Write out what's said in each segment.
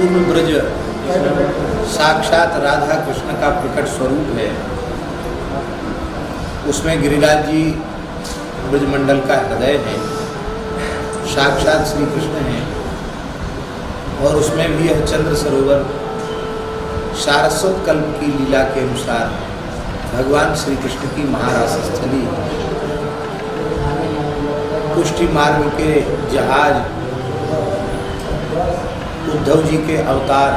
पूर्ण ब्रज साक्षात राधा कृष्ण का प्रकट स्वरूप है। उसमें गिरिराज जी ब्रजमंडल का हृदय है, साक्षात श्री कृष्ण है। और उसमें भी यह चंद्र सरोवर सारस्वत कल्प की लीला के अनुसार भगवान श्री कृष्ण की महारास स्थली, पुष्टि मार्ग के जहाज, उद्धव जी के अवतार,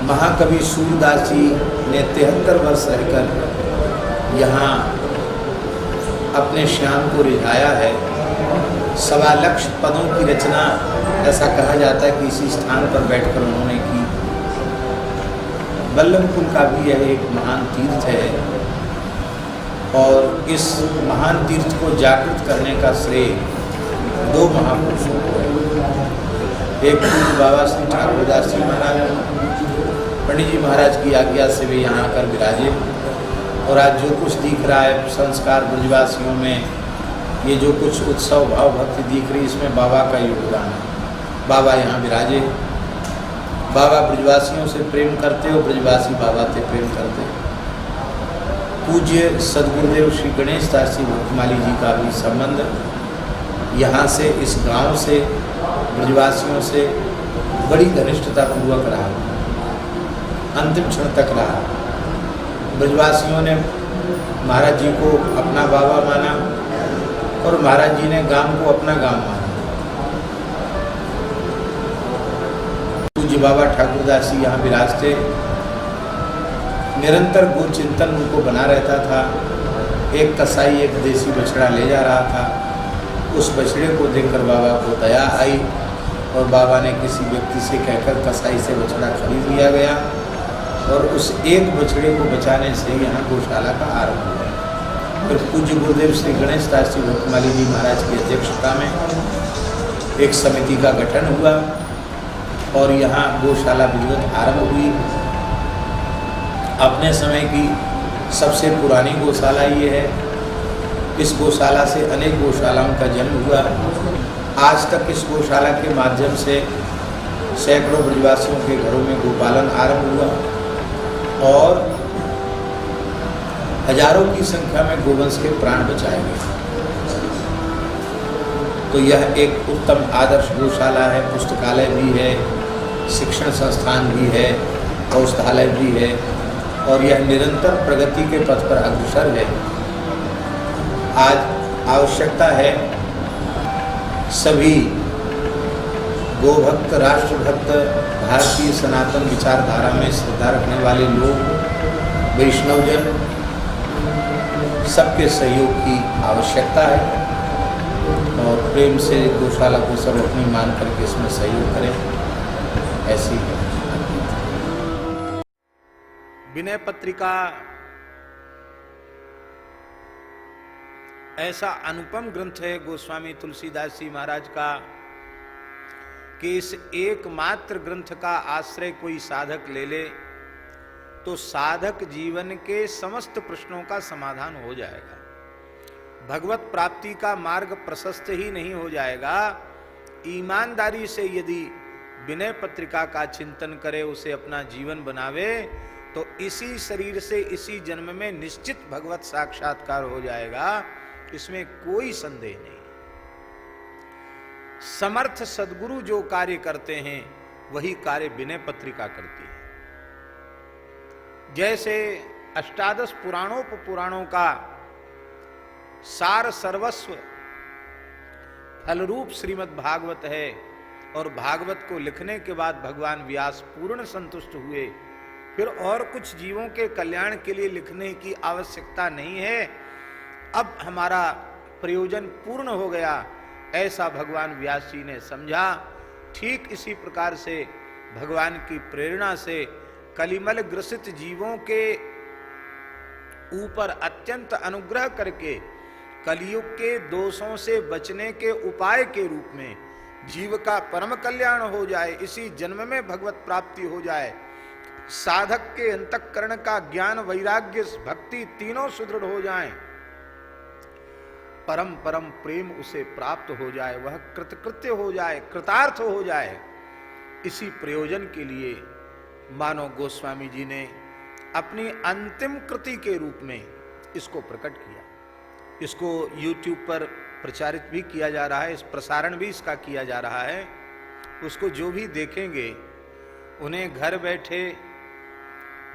महाकवि सूरदास जी ने 73 वर्ष रहकर यहाँ अपने श्याम को रिझाया है। 1.25 लाख पदों की रचना, ऐसा कहा जाता है कि इसी स्थान पर बैठकर उन्होंने की। बल्लभपुर का भी यह एक महान तीर्थ है और इस महान तीर्थ को जागृत करने का श्रेय 2 महापुरुषों को है। एक पूज्य बाबा श्री ठाकुरदास जी महाराज, पंडित जी महाराज की आज्ञा से वे यहाँ आकर विराजे। और आज जो कुछ दिख रहा है संस्कार ब्रजवासियों में, ये जो कुछ उत्सव भाव भक्ति दिख रही, इसमें बाबा का योगदान है। बाबा यहाँ विराजे, बाबा ब्रजवासियों से प्रेम करते और ब्रजवासी बाबा से प्रेम करते। पूज्य सदगुरुदेव श्री गणेश दास जी भक्तमाली जी का भी संबंध यहाँ से, इस गांव से, ब्रजवासियों से बड़ी घनिष्ठता पूर्वक रहा, अंतिम क्षण तक रहा। ब्रजवासियों ने महाराज जी को अपना बाबा माना और महाराज जी ने गांव को अपना गांव माना। पूज्य बाबा ठाकुरदास जी यहाँ विराजते, निरंतर गो चिंतन उनको बना रहता था। एक कसाई एक देसी बछड़ा ले जा रहा था, उस बछड़े को देखकर बाबा को दया आई और बाबा ने किसी व्यक्ति से कहकर कसाई से बछड़ा खरीद लिया गया और उस एक बछड़े को बचाने से यहाँ गौशाला का आरंभ हुआ। फिर पूज्य गुरुदेव श्री गणेश दास जी भक्तमाली जी महाराज की अध्यक्षता में एक समिति का गठन हुआ और यहाँ गौशाला विधिवत आरंभ हुई। अपने समय की सबसे पुरानी गौशाला ये है। इस गौशाला से अनेक गौशालाओं का जन्म हुआ। आज तक इस गौशाला के माध्यम से सैकड़ों ब्रजवासियों के घरों में गोपालन आरंभ हुआ और हजारों की संख्या में गोवंश के प्राण बचाए गए। तो यह एक उत्तम आदर्श गौशाला है। पुस्तकालय भी है, शिक्षण संस्थान भी है, औषधालय भी है और यह निरंतर प्रगति के पथ पर अग्रसर है। आज आवश्यकता है सभी गोभक्त, राष्ट्रभक्त, भारतीय सनातन विचारधारा में श्रद्धा रखने वाले लोग, वैष्णवजन, सबके सहयोग की आवश्यकता है और प्रेम से गौशाला को सब अपनी मान करके इसमें सहयोग करें। ऐसी है विनय पत्रिका। ऐसा अनुपम ग्रंथ है गोस्वामी तुलसीदास जी महाराज का कि इस एकमात्र ग्रंथ का आश्रय कोई साधक ले ले तो साधक जीवन के समस्त प्रश्नों का समाधान हो जाएगा। भगवत प्राप्ति का मार्ग प्रशस्त ही नहीं हो जाएगा, ईमानदारी से यदि विनय पत्रिका का चिंतन करे, उसे अपना जीवन बनावे तो इसी शरीर से इसी जन्म में निश्चित भगवत साक्षात्कार हो जाएगा। इसमें कोई संदेह नहीं। समर्थ सद्गुरु जो कार्य करते हैं वही कार्य विनय पत्रिका करती है। जैसे अष्टादश पुराणों का सार सर्वस्व फलरूप श्रीमद् भागवत है और भागवत को लिखने के बाद भगवान व्यास पूर्ण संतुष्ट हुए, फिर और कुछ जीवों के कल्याण के लिए लिखने की आवश्यकता नहीं है, अब हमारा प्रयोजन पूर्ण हो गया, ऐसा भगवान व्यास जी ने समझा। ठीक इसी प्रकार से भगवान की प्रेरणा से कलिमल ग्रसित जीवों के ऊपर अत्यंत अनुग्रह करके कलियुग के दोषों से बचने के उपाय के रूप में जीव का परम कल्याण हो जाए, इसी जन्म में भगवत प्राप्ति हो जाए, साधक के अंतःकरण का ज्ञान, वैराग्य, भक्ति तीनों सुदृढ़ हो जाएं, परम प्रेम उसे प्राप्त हो जाए, वह कृतकृत्य हो जाए, कृतार्थ हो जाए, इसी प्रयोजन के लिए मानो गोस्वामी जी ने अपनी अंतिम कृति के रूप में इसको प्रकट किया। इसको YouTube पर प्रचारित भी किया जा रहा है, इस प्रसारण भी इसका किया जा रहा है। उसको जो भी देखेंगे उन्हें घर बैठे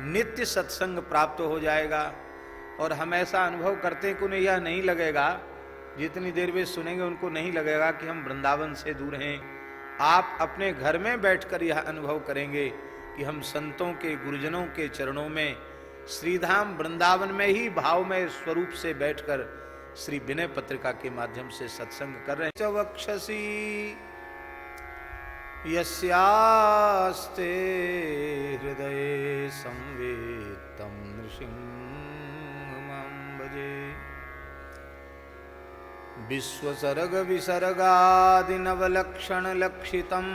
नित्य सत्संग प्राप्त हो जाएगा। और हम ऐसा अनुभव करते हैं कि उन्हें यह नहीं लगेगा, जितनी देर वे सुनेंगे उनको नहीं लगेगा कि हम वृंदावन से दूर हैं। आप अपने घर में बैठकर यह अनुभव करेंगे कि हम संतों के, गुरुजनों के चरणों में, श्रीधाम वृंदावन में ही भावमय स्वरूप से बैठकर श्री विनय पत्रिका के माध्यम से सत्संग कर रहे हैं। चवक्षसी यस्यास्ते हृदये संवेत्तं नृसिंहं भजे। विश्वसर्ग विसर्गादिनवलक्षण लक्षितम्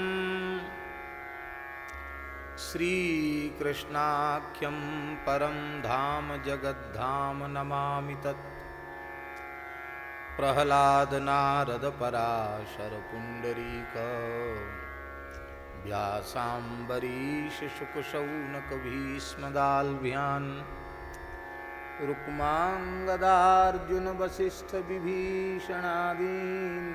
श्रीकृष्णाख्यं परं धाम जगद्धाम नमामि तत्। प्रहलाद नारद पराशर पुंडरीक व्यासाम्बरीश शुकशौनक भीष्मदाल्भ्यान् रुक्मांगदार्जुन वसिष्ठ विभीषणादीन्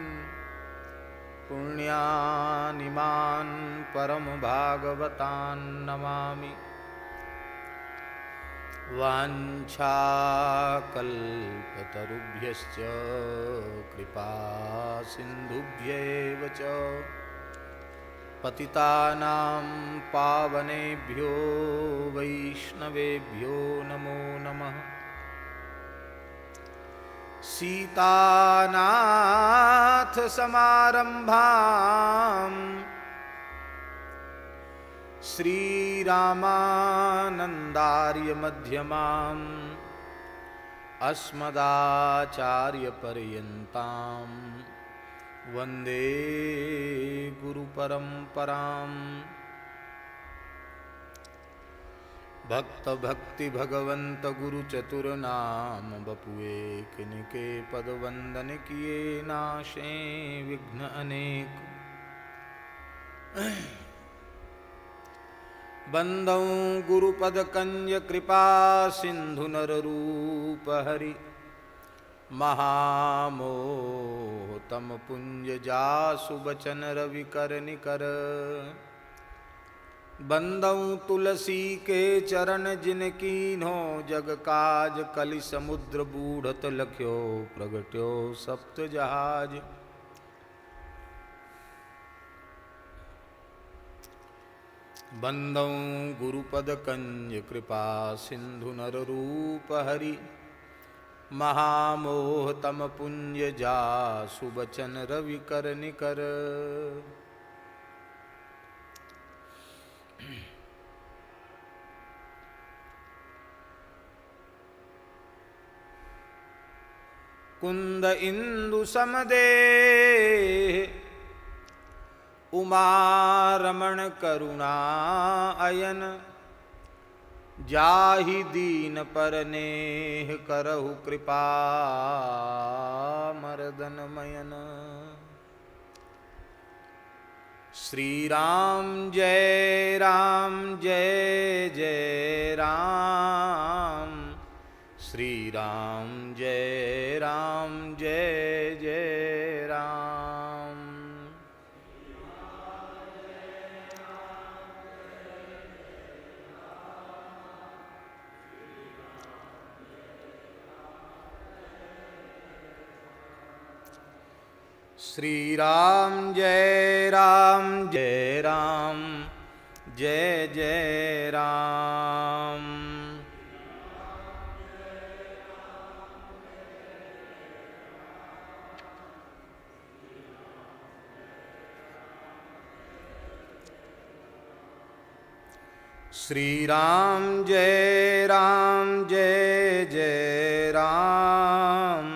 पुण्यानिमान् परम भागवतान् नमामि। वाञ्छाकल्पतरुभ्यश्च कृपा सिन्धुभ्यैव च पतितानां पावनेभ्यो वैष्णवेभ्यो नमो नमः। सीतानाथ समारंभाम् श्रीरामानन्दार्य मध्यमाम् अस्मदाचार्यपर्यन्तां वन्दे गुरुपरम्पराम्। भक्त भक्ति भगवंत गुरु चतुर नाम बपुए किनके पद वंदन किए नाशे विघ्न अनेक। बंदौ गुरुपद कंज कृपा सिंधु नर रूप हरि महामोह तम पुंज जासु बचन रवि कर निकर। बंदौ तुलसी के चरण जिनकीन्हो जग काज कलि समुद्र बूढ़त लख्यो प्रगट्यो सप्त जहाज। बंदौ गुरुपद कंज कृपा सिंधु नर रूप हरि महामोह तम पुंज जासु बचन रवि कर निकर। कुंद इंदु समदेह उमा रमण करुणा अयन। जाहि दीन पर नेह करहु कृपा मर्दन मयन। श्री राम जय जय राम। श्री राम जय जय राम। श्री राम जय राम जय जय राम। श्री राम जय जय राम।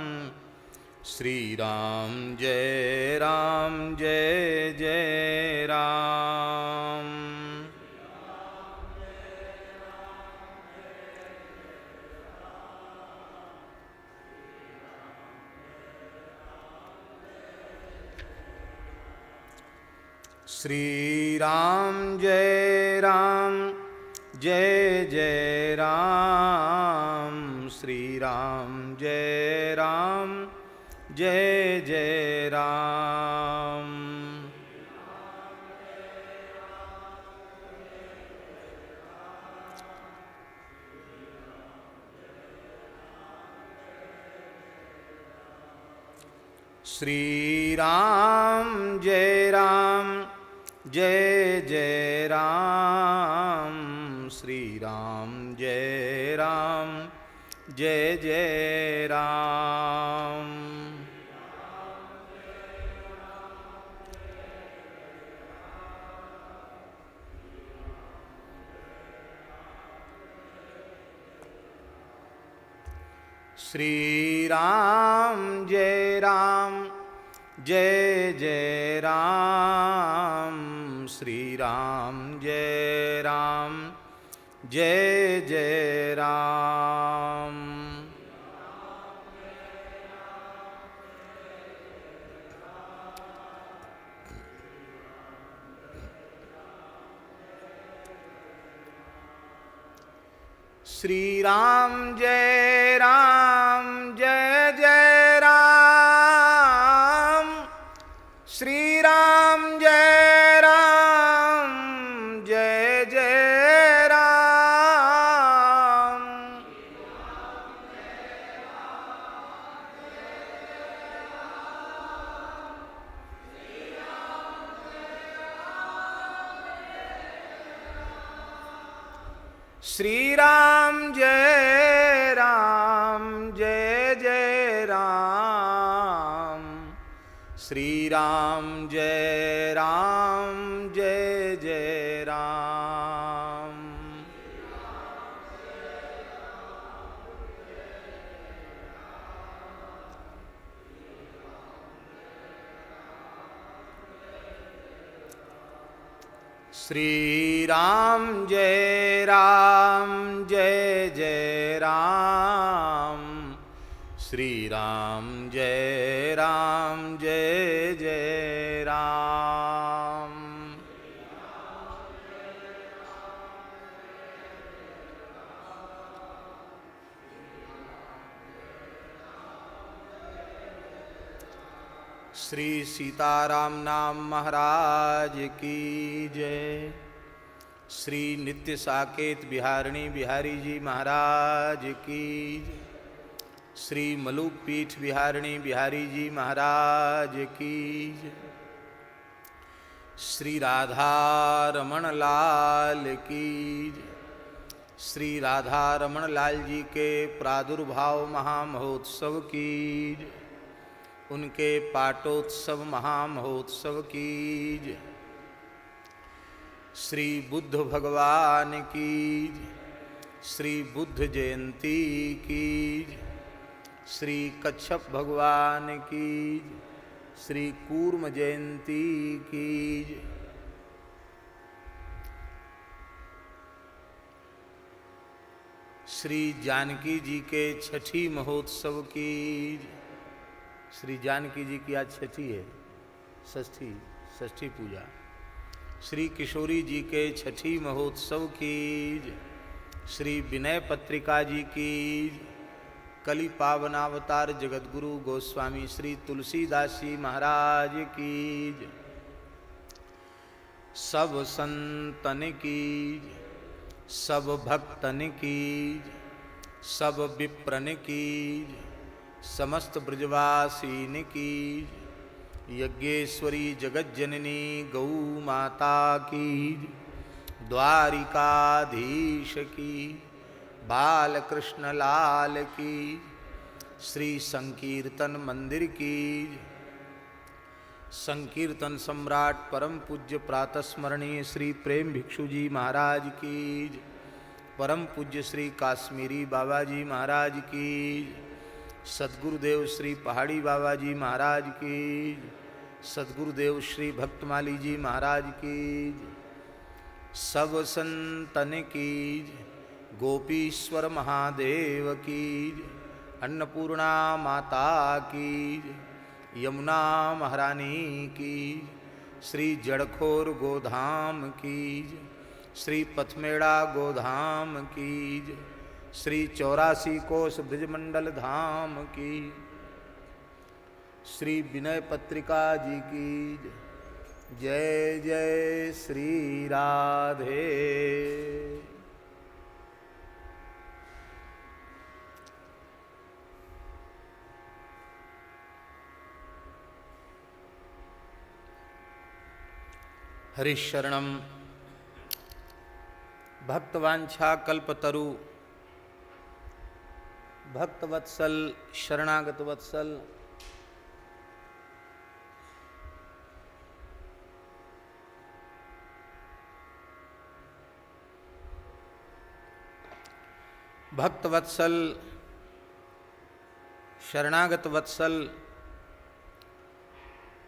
श्री राम जय जय राम। श्री राम जय राम जय जय राम, श्री राम जय राम जय जय राम। श्री राम जय राम जय जय राम, श्री राम जय राम जय जय राम। श्री राम जय राम जय जय राम, श्री राम जय राम जय जय राम। श्री राम जय राम जय जय राम, श्री राम जय राम जय जय राम। श्री राम जय राम जय जय राम, श्री राम जय राम जय जय राम। श्री राम जय राम जय जय राम, श्री राम जय राम जय जय राम। श्री सीताराम नाम महाराज की जय। श्री नित्य साकेत बिहारिणी बिहारी जी महाराज की जय। श्री मलुक पीठ बिहारिणी बिहारी जी महाराज की जय। श्री राधा रमण लाल की जय। श्री राधा रमण लाल जी के प्रादुर्भाव महामहोत्सव की जय। उनके पाटोत्सव महामहोत्सव की जय। श्री बुद्ध भगवान की जय। श्री बुद्ध जयंती की जय। श्री कच्छप भगवान की जय। श्री कूर्म जयंती की जय। श्री जानकी जी के छठी महोत्सव की जय। श्री जानकी जी की आज छठी है, षष्ठी पूजा। श्री किशोरी जी के छठी महोत्सव की जय। श्री विनय पत्रिका जी की जय। कलि पावनावतार जगतगुरु गोस्वामी श्री तुलसीदास जी महाराज की जय। सब संतन की जय, सब भक्तन की जय, सब विप्रन की जय, समस्त ब्रजवासीन की जय। यज्ञेश्वरी जगज्जननी गौ माता की जय। द्वारिकाधीश की, बालकृष्ण लाल की, श्री संकीर्तन मंदिर की, संकीर्तन सम्राट परम पूज्य प्रातस्मरणीय श्री प्रेम भिक्षु जी महाराज की, परम पूज्य श्री काश्मीरी बाबा जी महाराज की, सद्गुरुदेव श्री पहाड़ी बाबा जी महाराज की, सद्गुरुदेव श्री भक्तमाली जी महाराज की, सब संतन की, गोपीश्वर महादेव की, अन्नपूर्णा माता की, यमुना महारानी की, श्री जड़खोर गोधाम कीज, श्री पथमेड़ा गोधाम कीज, श्री 84 कोश ब्रजमंडल धाम की, श्री विनय पत्रिका जी की जय जय श्री राधे। हरिशरणम भक्तवांछा कल्पतरु भक्तवत्सल शरणागत वत्सल भक्तवत्सल शरणागत वत्सल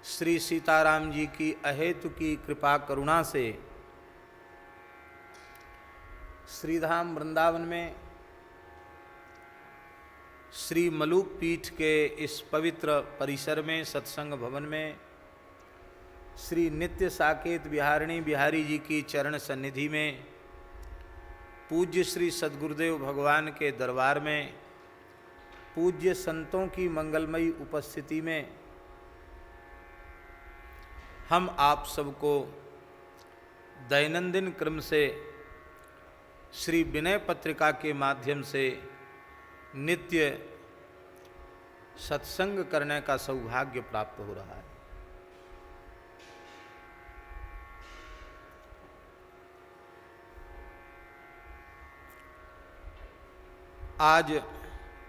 श्री सीताराम जी की अहेतु की कृपा करुणा से श्रीधाम वृंदावन में श्री मलूक पीठ के इस पवित्र परिसर में सत्संग भवन में श्री नित्य साकेत बिहारिणी बिहारी जी की चरण सन्निधि में पूज्य श्री सद्गुरुदेव भगवान के दरबार में पूज्य संतों की मंगलमयी उपस्थिति में हम आप सबको दैनंदिन क्रम से श्री विनय पत्रिका के माध्यम से नित्य सत्संग करने का सौभाग्य प्राप्त हो रहा है। आज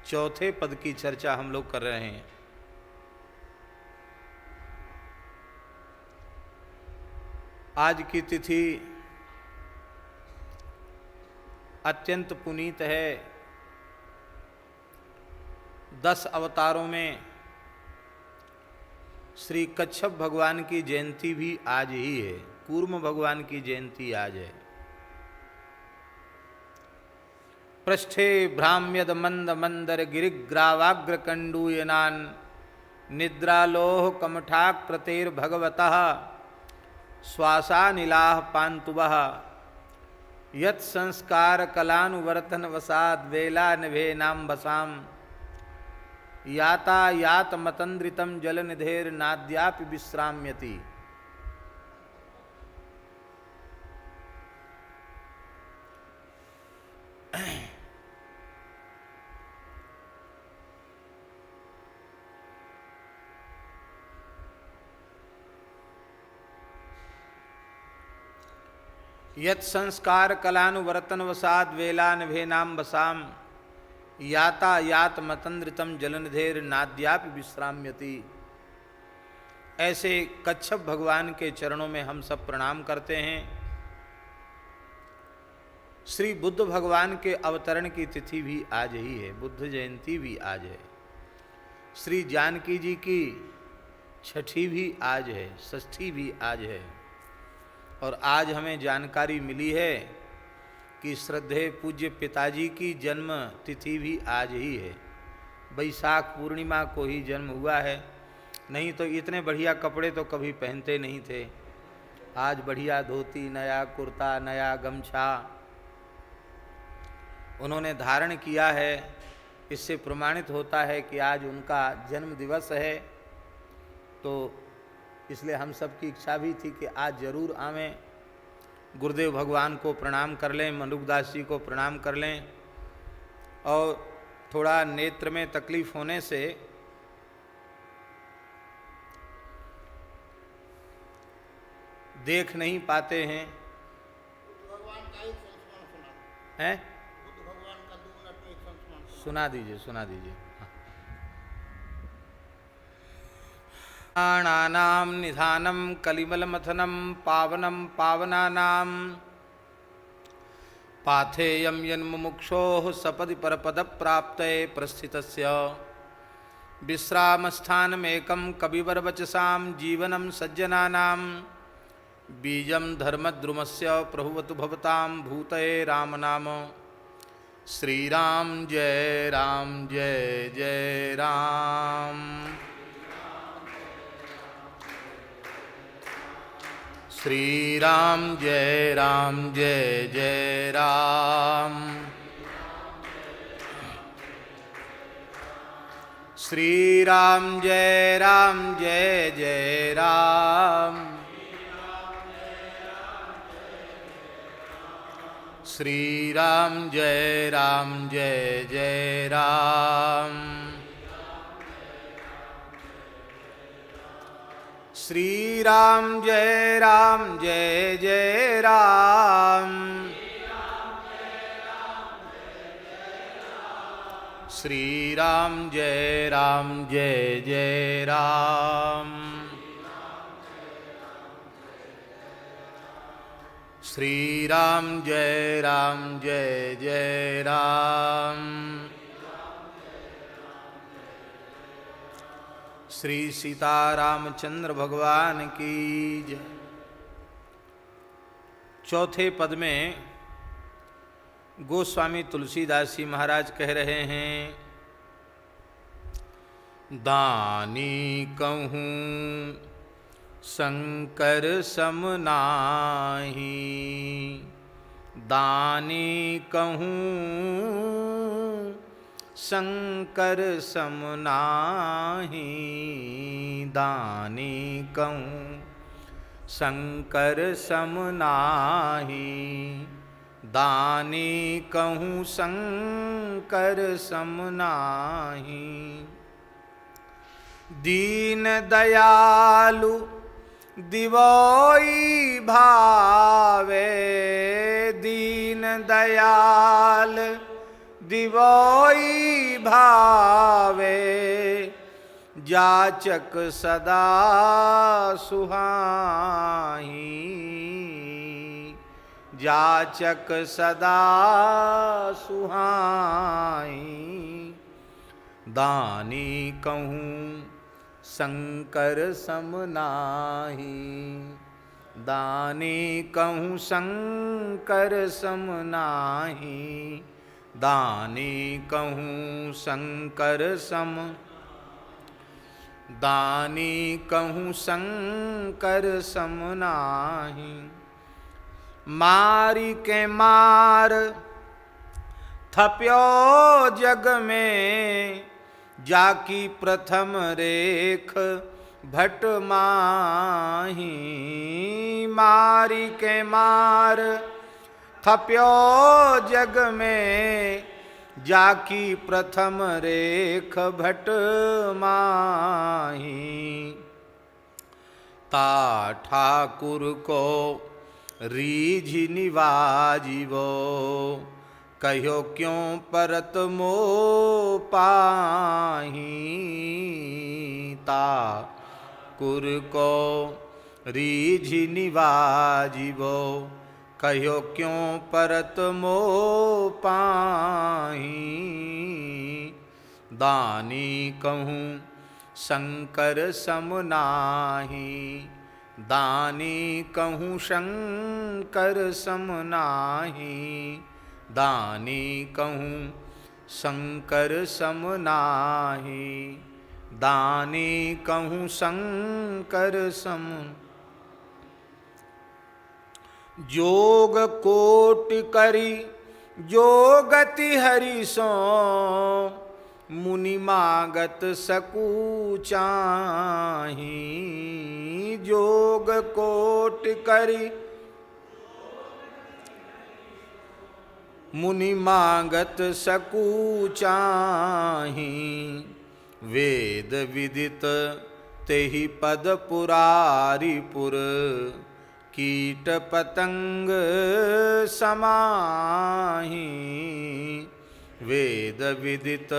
चौथे पद की चर्चा हम लोग कर रहे हैं। आज की तिथि अत्यंत पुनीत है। 10 अवतारों में श्री कच्छप भगवान की जयंती भी आज ही है। कूर्म भगवान की जयंती आज है। पृष्ठे भ्राम्यद मंद मंदर गिरिग्रावाग्र कंडूयनान निद्रालोह कमठाकृतेर भगवतः श्वासानिलाह पांतुवः यत् संस्कार कलानुवर्तन वसाद वेला निभे नाम बसाम यातायात मतंद्रितम जल निधेर नाद्यापि विश्राम्यति। यत् संस्कार कलानुवर्तन वसाद वेला नभे नाम बसाम यातायात मतंद्रितम जलनिधेर नाद्यापि विश्राम्यति। ऐसे कच्छप भगवान के चरणों में हम सब प्रणाम करते हैं। श्री बुद्ध भगवान के अवतरण की तिथि भी आज ही है। बुद्ध जयंती भी आज है। श्री जानकी जी की छठी भी आज है। षष्ठी भी आज है। और आज हमें जानकारी मिली है कि श्रद्धेय पूज्य पिताजी की जन्म तिथि भी आज ही है। बैसाख पूर्णिमा को ही जन्म हुआ है। नहीं तो इतने बढ़िया कपड़े तो कभी पहनते नहीं थे। आज बढ़िया धोती, नया कुर्ता, नया गमछा उन्होंने धारण किया है। इससे प्रमाणित होता है कि आज उनका जन्म दिवस है। तो इसलिए हम सब की इच्छा भी थी कि आज जरूर आवें, गुरुदेव भगवान को प्रणाम कर लें, मनुकदास जी को प्रणाम कर लें। और थोड़ा नेत्र में तकलीफ होने से देख नहीं पाते हैं। हैं? सुना दीजिए, सुना दीजिए। प्राणानां निधानं कलिमलमथनं पावनं पावनानां पाथेयं यन्मुमुक्षोः सपदि परपदप्राप्तये प्रस्थितस्य विश्रामस्थानमेकं कविवरवचसां जीवनं सज्जनानां बीजं धर्मद्रुमस्य प्रभुवतु भवतां भूतये रामनाम। श्रीराम जय राम जय जय राम। श्री राम जय जय राम। श्री राम जय जय राम। श्री राम जय जय राम। श्री राम जय जय राम। श्री राम जय जय राम। श्री राम जय जय राम। श्री सीतारामचंद्र भगवान की जय। चौथे पद में गोस्वामी तुलसीदास जी महाराज कह रहे हैं, दानी कहूँ शंकर सम नाहीं, दानी कहूँ शंकर सम नाहीं, दानी कहूँ शंकर सम नाहीं, दानी कहूँ शंकर सम नाहीं। दीन दयालु दिवोई भावे, दीन दयाल दिवोई भावे, जाचक सदा सुहाई, जाचक सदा सुहाई। दानी कहूँ शंकर सम नाहीं, दानी कहूँ शंकर सम नाहीं, दानी कहूँ शंकर सम, दानी कहूँ शंकर सम नाहीं। मारी के मार थप्यो जग में, जाकी प्रथम रेख भट माही, मारी के मार थप्यो जग में, जाकी प्रथम रेख भट माही। ता ठाकुर को रीझ निवाजिवो, कहो क्यों परत मो पाही, ता कुर को रीझ निवाजिवो, कहो क्यों परत मो पाही। दानी कहूँ शंकर सम नाहीं, दानी कहूँ शंकर सम नाहीं, दानी कहूँ शंकर सम नाहीं, दानी कहूँ शंकर सम। जोग कोट करी जो गति हरि सो, मुनि मागत सकू चाहीं, जोग कोट करी मुनि मागत सकू चाहीं, वेद विदित तेहि पद पुरारी पुर, कीट पतंग समाही, वेद विदित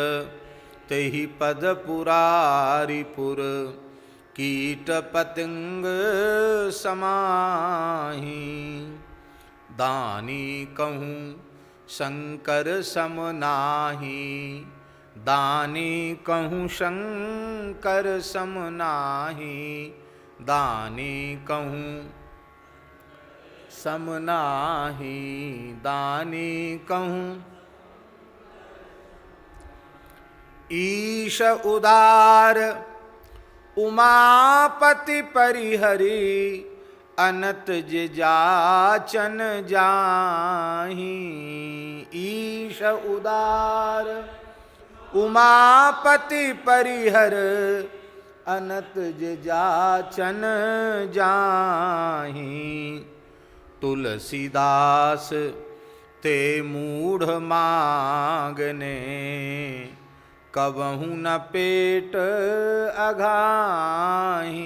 तेहि पद पुरारी पुर, कीट पतंग समाही। दानी कहूँ शंकर सम नाहीं, दानी कहूँ शंकर सम नाहीं, दानी कहूँ सम नाहीं, दानी कहूँ। ईश उदार उमापति परिहरि, अनत जे जाचन जाहि ईश उदार उमापति परिहर अनत जे जाचन जाहि तुलसीदास ते मूढ़ मांगने कबहु न पेट अघाही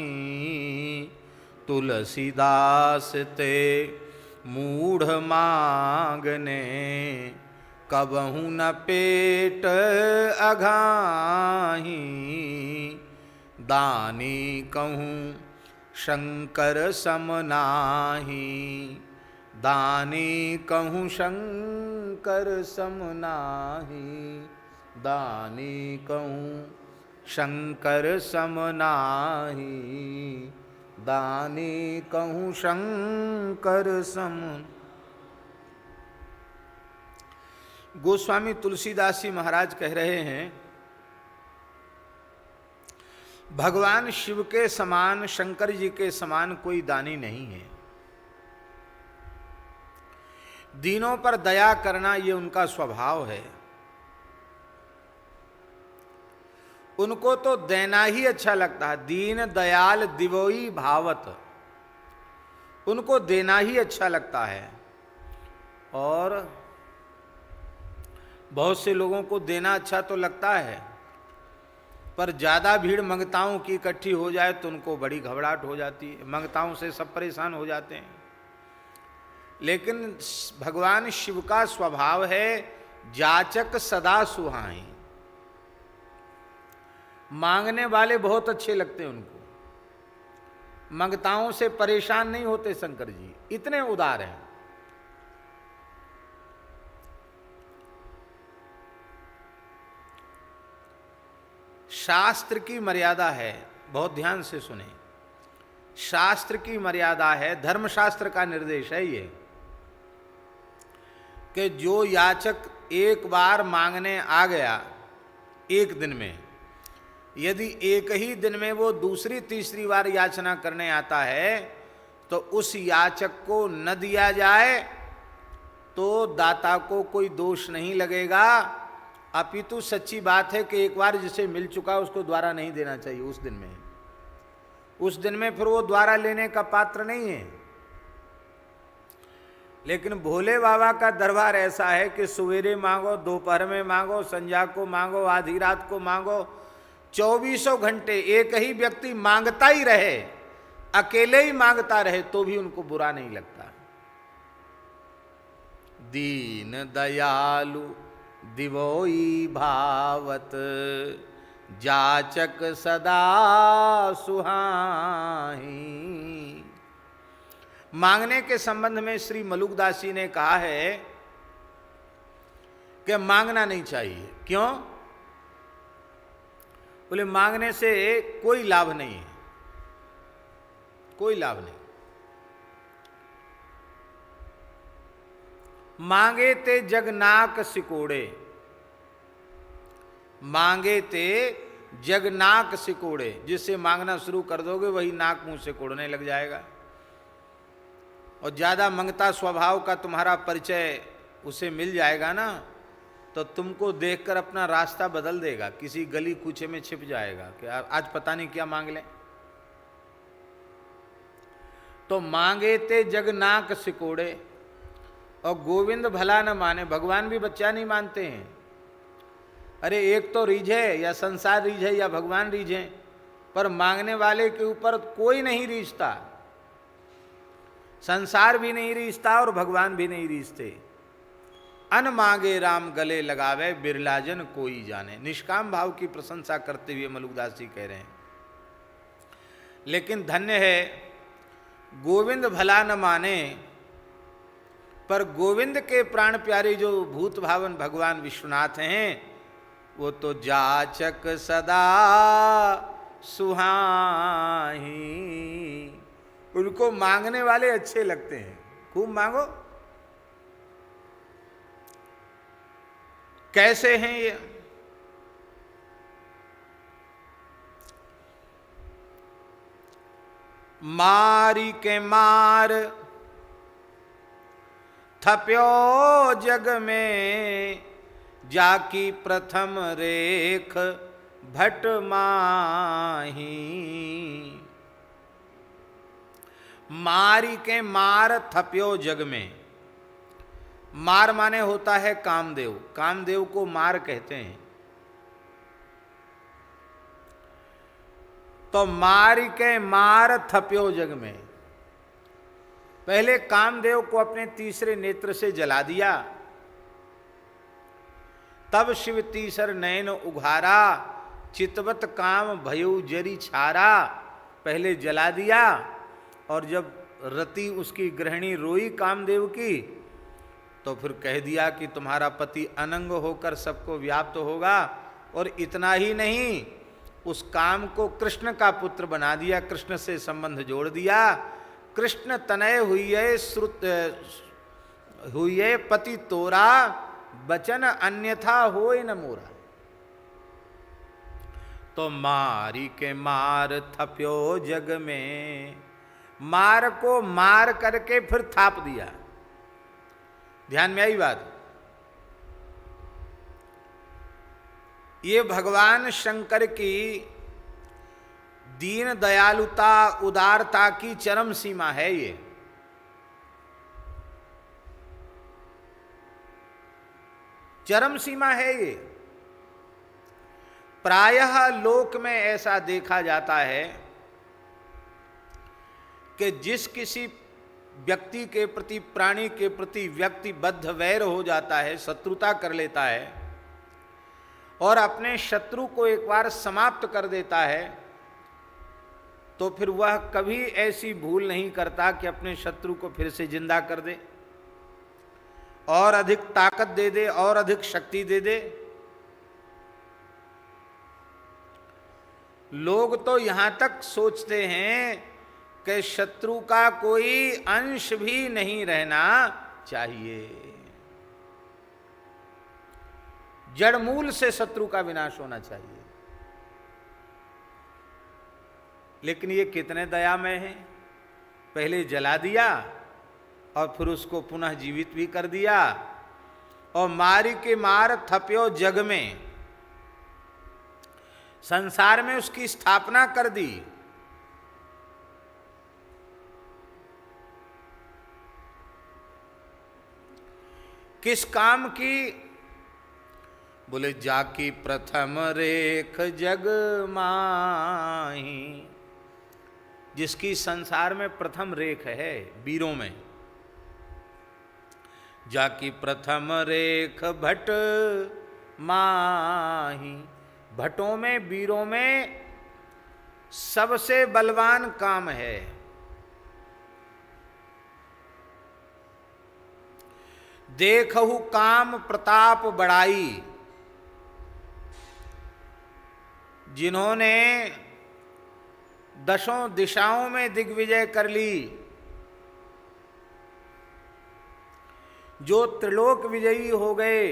तुलसीदास ते मूढ़ मांगने कबहु न पेट अघाही दानी कहूँ शंकर समनाही दानी कहूँ शंकर समनाही दानी कहूँ शंकर समनाही दानी कहूँ शंकर सम। गोस्वामी तुलसीदास जी महाराज कह रहे हैं, भगवान शिव के समान, शंकर जी के समान कोई दानी नहीं है। दीनों पर दया करना ये उनका स्वभाव है। उनको तो देना ही अच्छा लगता है। दीन दयाल दिवोई भावत, उनको देना ही अच्छा लगता है। और बहुत से लोगों को देना अच्छा तो लगता है, पर ज़्यादा भीड़ मंगताओं की इकट्ठी हो जाए तो उनको बड़ी घबराहट हो जाती है। मंगताओं से सब परेशान हो जाते हैं। लेकिन भगवान शिव का स्वभाव है जाचक सदा सुहाई। मांगने वाले बहुत अच्छे लगते हैं उनको, मंगताओं से परेशान नहीं होते। शंकर जी इतने उदार हैं। शास्त्र की मर्यादा है, बहुत ध्यान से सुने। शास्त्र की मर्यादा है, धर्मशास्त्र का निर्देश है ये, कि जो याचक एक बार मांगने आ गया एक दिन में, यदि एक ही दिन में वो दूसरी तीसरी बार याचना करने आता है तो उस याचक को न दिया जाए तो दाता को कोई दोष नहीं लगेगा। अपितु सच्ची बात है कि एक बार जिसे मिल चुका उसको द्वारा नहीं देना चाहिए उस दिन में। उस दिन में फिर वो द्वारा लेने का पात्र नहीं है। लेकिन भोले बाबा का दरबार ऐसा है कि सवेरे मांगो, दोपहर में मांगो, संध्या को मांगो, आधी रात को मांगो, 24 घंटे एक ही व्यक्ति मांगता ही रहे, अकेले ही मांगता रहे तो भी उनको बुरा नहीं लगता। दीन दयालु दिवोई भावत जाचक सदा सुहाई। मांगने के संबंध में श्री मलुकदास जी ने कहा है कि मांगना नहीं चाहिए। क्यों? बोले मांगने से कोई लाभ नहीं है, कोई लाभ नहीं। मांगे ते जगनाक सिकोड़े, मांगे ते जगनाक सिकोड़े। जिससे मांगना शुरू कर दोगे वही नाक मुंह से कोड़ने लग जाएगा। और ज्यादा मंगता स्वभाव का तुम्हारा परिचय उसे मिल जाएगा ना, तो तुमको देखकर अपना रास्ता बदल देगा, किसी गली कूचे में छिप जाएगा कि आज पता नहीं क्या मांग लें। तो मांगे ते जगनाक सिकोड़े। और गोविंद भला न माने, भगवान भी बच्चा नहीं मानते हैं। अरे एक तो रीझे, या संसार रीझे या भगवान रीझे, पर मांगने वाले के ऊपर कोई नहीं रीझता। संसार भी नहीं रीझता और भगवान भी नहीं रीझते। अन मांगे राम गले लगावे, बिरलाजन कोई जाने। निष्काम भाव की प्रशंसा करते हुए मलुकदास जी कह रहे हैं। लेकिन धन्य है गोविंद भला न माने, पर गोविंद के प्राण प्यारे जो भूत भावन भगवान विश्वनाथ हैं, वो तो जाचक सदा सुहाई। उनको मांगने वाले अच्छे लगते हैं। खूब मांगो। कैसे हैं ये? मारी के मार थप्यो जग में, जाकी प्रथम रेख भट माही। मारी के मार थप्यो जग में। मार माने होता है कामदेव, कामदेव को मार कहते हैं। तो मारी के मार थप्यो जग में, पहले कामदेव को अपने तीसरे नेत्र से जला दिया, तब शिव तीसर नयन उघारा, चितवत काम भयउ जरी छारा। पहले जला दिया, और जब रति उसकी गृहिणी रोई कामदेव की, तो फिर कह दिया कि तुम्हारा पति अनंग होकर सबको व्याप्त होगा। और इतना ही नहीं, उस काम को कृष्ण का पुत्र बना दिया, कृष्ण से संबंध जोड़ दिया। कृष्ण तनय हुई श्रुत हुई पति तोरा, बचन अन्यथा होय न मोरा। तो मारी के मार थप्यो जग में, मार को मार करके फिर थाप दिया। ध्यान में आई बात? ये भगवान शंकर की दीन दयालुता उदारता की चरम सीमा है। ये चरम सीमा है। ये प्रायः लोक में ऐसा देखा जाता है कि जिस किसी व्यक्ति के प्रति, प्राणी के प्रति व्यक्ति बद्ध वैर हो जाता है, शत्रुता कर लेता है, और अपने शत्रु को एक बार समाप्त कर देता है, तो फिर वह कभी ऐसी भूल नहीं करता कि अपने शत्रु को फिर से जिंदा कर दे, और अधिक ताकत दे दे, और अधिक शक्ति दे दे। लोग तो यहां तक सोचते हैं कि शत्रु का कोई अंश भी नहीं रहना चाहिए, जड़मूल से शत्रु का विनाश होना चाहिए। लेकिन ये कितने दयामय हैं। पहले जला दिया और फिर उसको पुनः जीवित भी कर दिया। और मारी के मार थप्यो जग में, संसार में उसकी स्थापना कर दी। किस काम की? बोले जाकी प्रथम रेख जग माही, जिसकी संसार में प्रथम रेख है वीरों में। जाकी प्रथम रेख भट माही, भटों में, वीरों में सबसे बलवान काम है। देखहु काम प्रताप बढ़ाई, जिन्होंने दशों दिशाओं में दिग्विजय कर ली, जो त्रिलोक विजयी हो गए,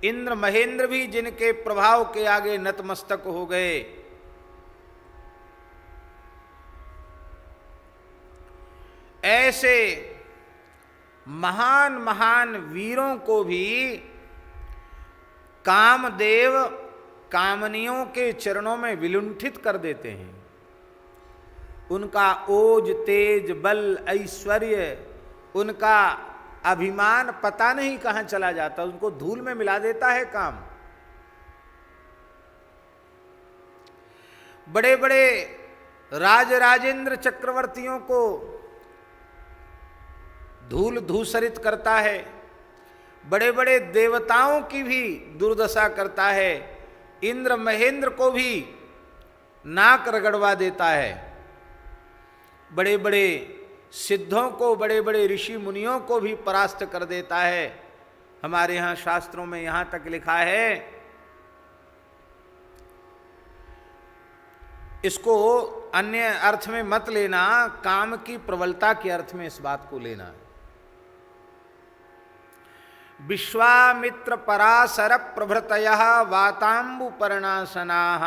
इंद्र महेंद्र भी जिनके प्रभाव के आगे नतमस्तक हो गए, ऐसे महान महान वीरों को भी कामदेव कामनियों के चरणों में विलुंठित कर देते हैं। उनका ओज, तेज, बल, ऐश्वर्य, उनका अभिमान पता नहीं कहां चला जाता, उनको धूल में मिला देता है काम। बड़े बड़े राजराजेंद्र चक्रवर्तियों को धूल धूसरित करता है, बड़े बड़े देवताओं की भी दुर्दशा करता है, इंद्र महेंद्र को भी नाक रगड़वा देता है, बड़े बड़े सिद्धों को, बड़े बड़े ऋषि मुनियों को भी परास्त कर देता है। हमारे यहाँ शास्त्रों में यहाँ तक लिखा है, इसको अन्य अर्थ में मत लेना, काम की प्रबलता के अर्थ में इस बात को लेना। विश्वामित्र पराशर प्रभृतयः वातांबु पर्णासनाः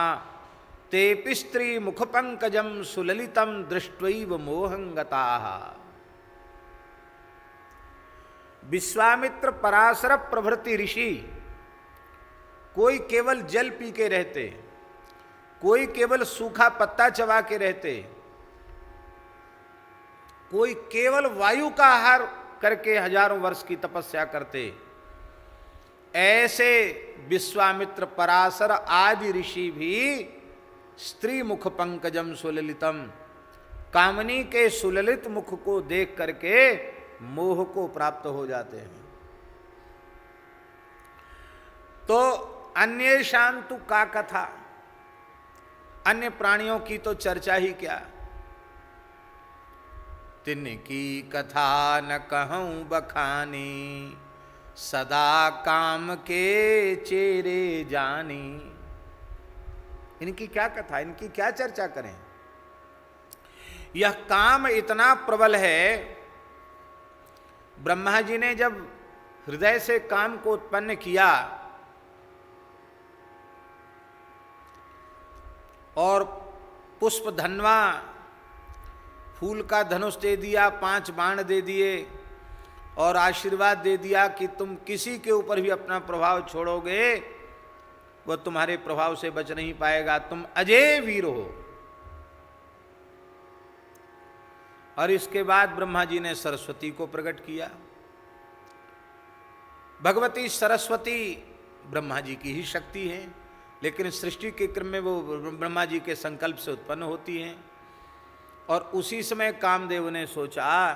तेपि स्त्री मुख पंकजम सुललितम दृष्ट्वैव मोहंगताः। विश्वामित्र, पराशर प्रभृति ऋषि कोई केवल जल पी के रहते, कोई केवल सूखा पत्ता चबा के रहते, कोई केवल वायु का आहार करके हजारों वर्ष की तपस्या करते। ऐसे विश्वामित्र, पराशर आदि ऋषि भी स्त्री मुख पंकजम सुललितम, कामनी के सुललित मुख को देख करके मोह को प्राप्त हो जाते हैं। तो अन्य शांतु का कथा, अन्य प्राणियों की तो चर्चा ही क्या, तिनकी कथा न कहूं बखानी, सदा काम के चेरे जानी। इनकी क्या कथा, इनकी क्या चर्चा करें। यह काम इतना प्रबल है, ब्रह्मा जी ने जब हृदय से काम को उत्पन्न किया और पुष्प धनवा फूल का धनुष दे दिया, 5 बाण दे दिए और आशीर्वाद दे दिया कि तुम किसी के ऊपर भी अपना प्रभाव छोड़ोगे वह तुम्हारे प्रभाव से बच नहीं पाएगा, तुम अजय वीर हो। और इसके बाद ब्रह्मा जी ने सरस्वती को प्रकट किया। भगवती सरस्वती ब्रह्मा जी की ही शक्ति है, लेकिन सृष्टि के क्रम में वो ब्रह्मा जी के संकल्प से उत्पन्न होती हैं। और उसी समय कामदेव ने सोचा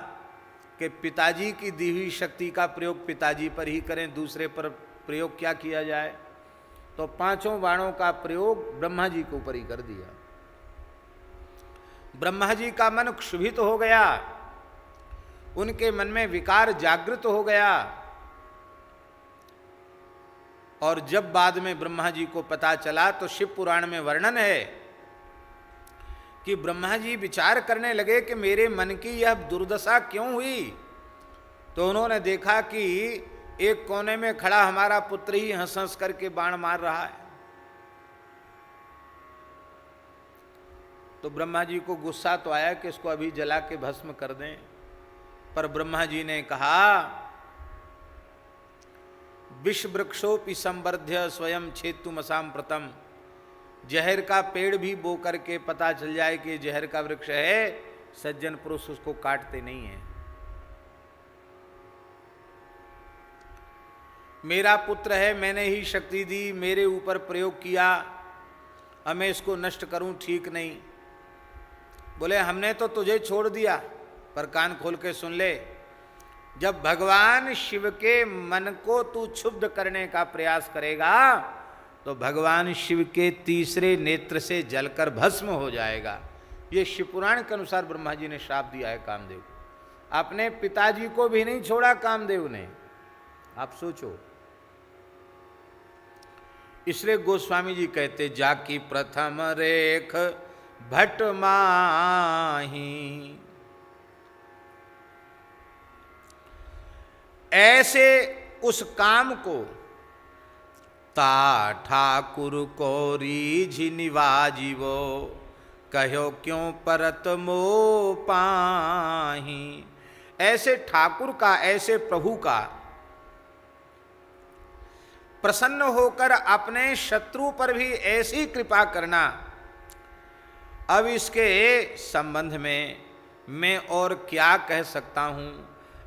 कि पिताजी की दी हुई शक्ति का प्रयोग पिताजी पर ही करें, दूसरे पर प्रयोग क्या किया जाए। तो 5 बाणों का प्रयोग ब्रह्मा जी के ऊपर ही कर दिया। ब्रह्मा जी का मन क्षुभित हो गया, उनके मन में विकार जागृत हो गया। और जब बाद में ब्रह्मा जी को पता चला तो शिव पुराण में वर्णन है कि ब्रह्मा जी विचार करने लगे कि मेरे मन की यह दुर्दशा क्यों हुई। तो उन्होंने देखा कि एक कोने में खड़ा हमारा पुत्र ही हंस हंस करके बाण मार रहा है। तो ब्रह्मा जी को गुस्सा तो आया कि इसको अभी जला के भस्म कर दें, पर ब्रह्मा जी ने कहा विष वृक्षोपि संवर्ध्य स्वयं छेतुमसाम प्रतम। जहर का पेड़ भी बो करके पता चल जाए कि जहर का वृक्ष है, सज्जन पुरुष उसको काटते नहीं है। मेरा पुत्र है, मैंने ही शक्ति दी, मेरे ऊपर प्रयोग किया, अब मैं इसको नष्ट करूं ठीक नहीं। बोले हमने तो तुझे छोड़ दिया, पर कान खोल के सुन ले, जब भगवान शिव के मन को तू क्षुब्ध करने का प्रयास करेगा तो भगवान शिव के तीसरे नेत्र से जलकर भस्म हो जाएगा। ये शिवपुराण के अनुसार ब्रह्मा जी ने श्राप दिया है कामदेव को। अपने पिताजी को भी नहीं छोड़ा कामदेव ने, आप सोचो। इसलिए गोस्वामी जी कहते जाकी प्रथम रेख भट माही, ऐसे उस काम को ता ठाकुर को रीझ निवाजिवो, कहो क्यों परत मो पाही। ऐसे ठाकुर का, ऐसे प्रभु का प्रसन्न होकर अपने शत्रु पर भी ऐसी कृपा करना, अब इसके संबंध में मैं और क्या कह सकता हूं।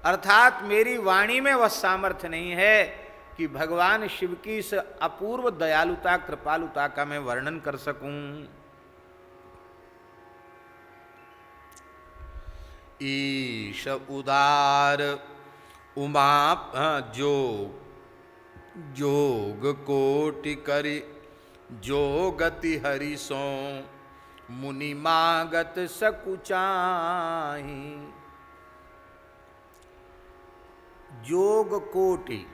अर्थात मेरी वाणी में वह सामर्थ्य नहीं है कि भगवान शिव की इस अपूर्व दयालुता, कृपालुता का मैं वर्णन कर सकूं। ईश उदार उमा जोग कोटि करि जोगति हरि सो, मुनि मागत सकुचाही। जोग कोटि,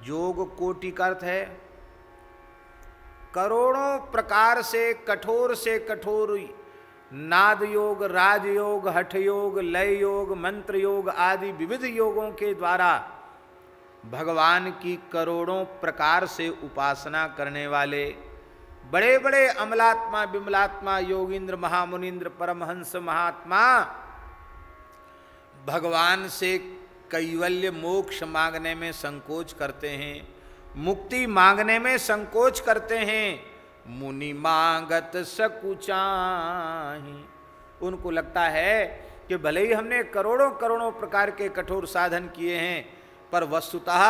जोग कोटि का अर्थ है करोड़ों प्रकार से कठोर नाद योग, राजयोग, हठ योग, लय योग, मंत्र योग आदि विविध योगों के द्वारा भगवान की करोड़ों प्रकार से उपासना करने वाले बड़े बड़े अमलात्मा, विमलात्मा, योगींद्र, महामुनीन्द्र, परमहंस, महात्मा भगवान से कैवल्य मोक्ष मांगने में संकोच करते हैं, मुक्ति मांगने में संकोच करते हैं। मुनि मांगत सकुचाही, उनको लगता है कि भले ही हमने करोड़ों करोड़ों प्रकार के कठोर साधन किए हैं, पर वस्तुतः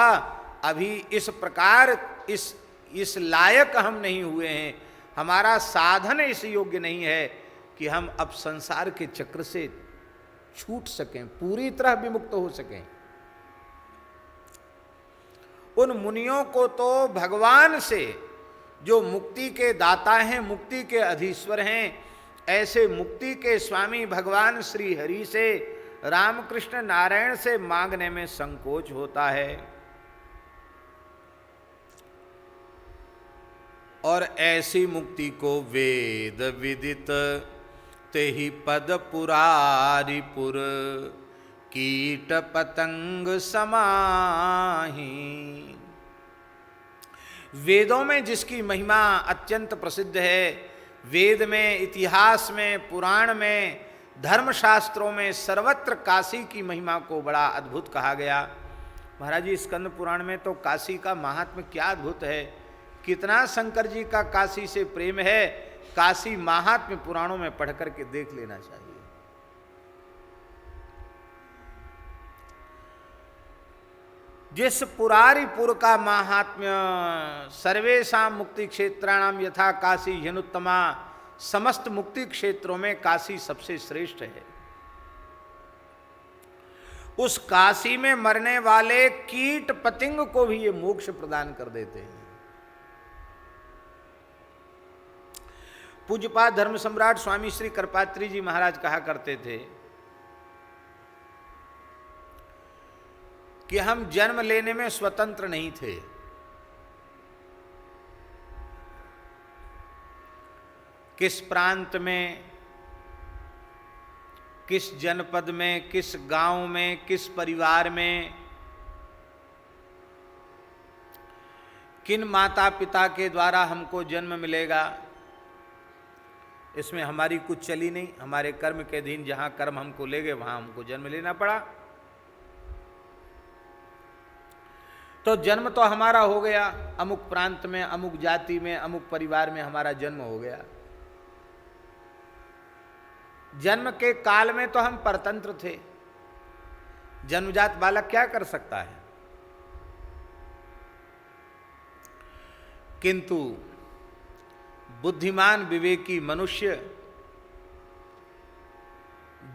अभी इस प्रकार इस लायक हम नहीं हुए हैं, हमारा साधन इस योग्य नहीं है कि हम अब संसार के चक्र से छूट सकें, पूरी तरह विमुक्त हो सकें। उन मुनियों को तो भगवान से, जो मुक्ति के दाता हैं, मुक्ति के अधीश्वर हैं, ऐसे मुक्ति के स्वामी भगवान श्री हरि से, रामकृष्ण नारायण से मांगने में संकोच होता है। और ऐसी मुक्ति को वेद विदित तेहि पद पुरारिपुर, कीट पतंग समाही। वेदों में जिसकी महिमा अत्यंत प्रसिद्ध है, वेद में, इतिहास में, पुराण में, धर्मशास्त्रों में सर्वत्र काशी की महिमा को बड़ा अद्भुत कहा गया। महाराज जी, स्कंद पुराण में तो काशी का महात्म्य क्या अद्भुत है, कितना शंकर जी का काशी से प्रेम है, काशी महात्म्य पुराणों में पढ़ करके देख लेना चाहिए। जिस पुरारिपुर का महात्म्य, सर्वेषां मुक्ति क्षेत्राणाम यथा काशी ह्यनुत्तमा, समस्त मुक्ति क्षेत्रों में काशी सबसे श्रेष्ठ है। उस काशी में मरने वाले कीट पतंग को भी ये मोक्ष प्रदान कर देते हैं। पूज्यपाद धर्म सम्राट स्वामी श्री कृपात्री जी महाराज कहा करते थे कि हम जन्म लेने में स्वतंत्र नहीं थे, किस प्रांत में, किस जनपद में, किस गांव में, किस परिवार में, किन माता पिता के द्वारा हमको जन्म मिलेगा, इसमें हमारी कुछ चली नहीं। हमारे कर्म के अधीन जहां कर्म हमको ले गए वहां हमको जन्म लेना पड़ा। तो जन्म तो हमारा हो गया, अमुक प्रांत में, अमुक जाति में, अमुक परिवार में हमारा जन्म हो गया। जन्म के काल में तो हम परतंत्र थे, जन्मजात बालक क्या कर सकता है। किंतु बुद्धिमान विवेकी मनुष्य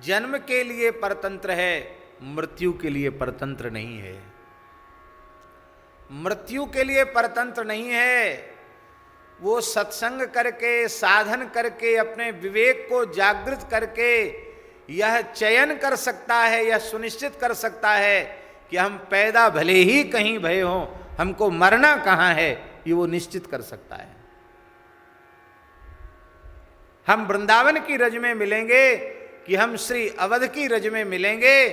जन्म के लिए परतंत्र है, मृत्यु के लिए परतंत्र नहीं है। मृत्यु के लिए परतंत्र नहीं है, वो सत्संग करके, साधन करके, अपने विवेक को जागृत करके यह चयन कर सकता है, यह सुनिश्चित कर सकता है कि हम पैदा भले ही कहीं भय हों, हमको मरना कहाँ है, ये वो निश्चित कर सकता है। हम वृंदावन की रज में मिलेंगे कि हम श्री अवध की रज में मिलेंगे,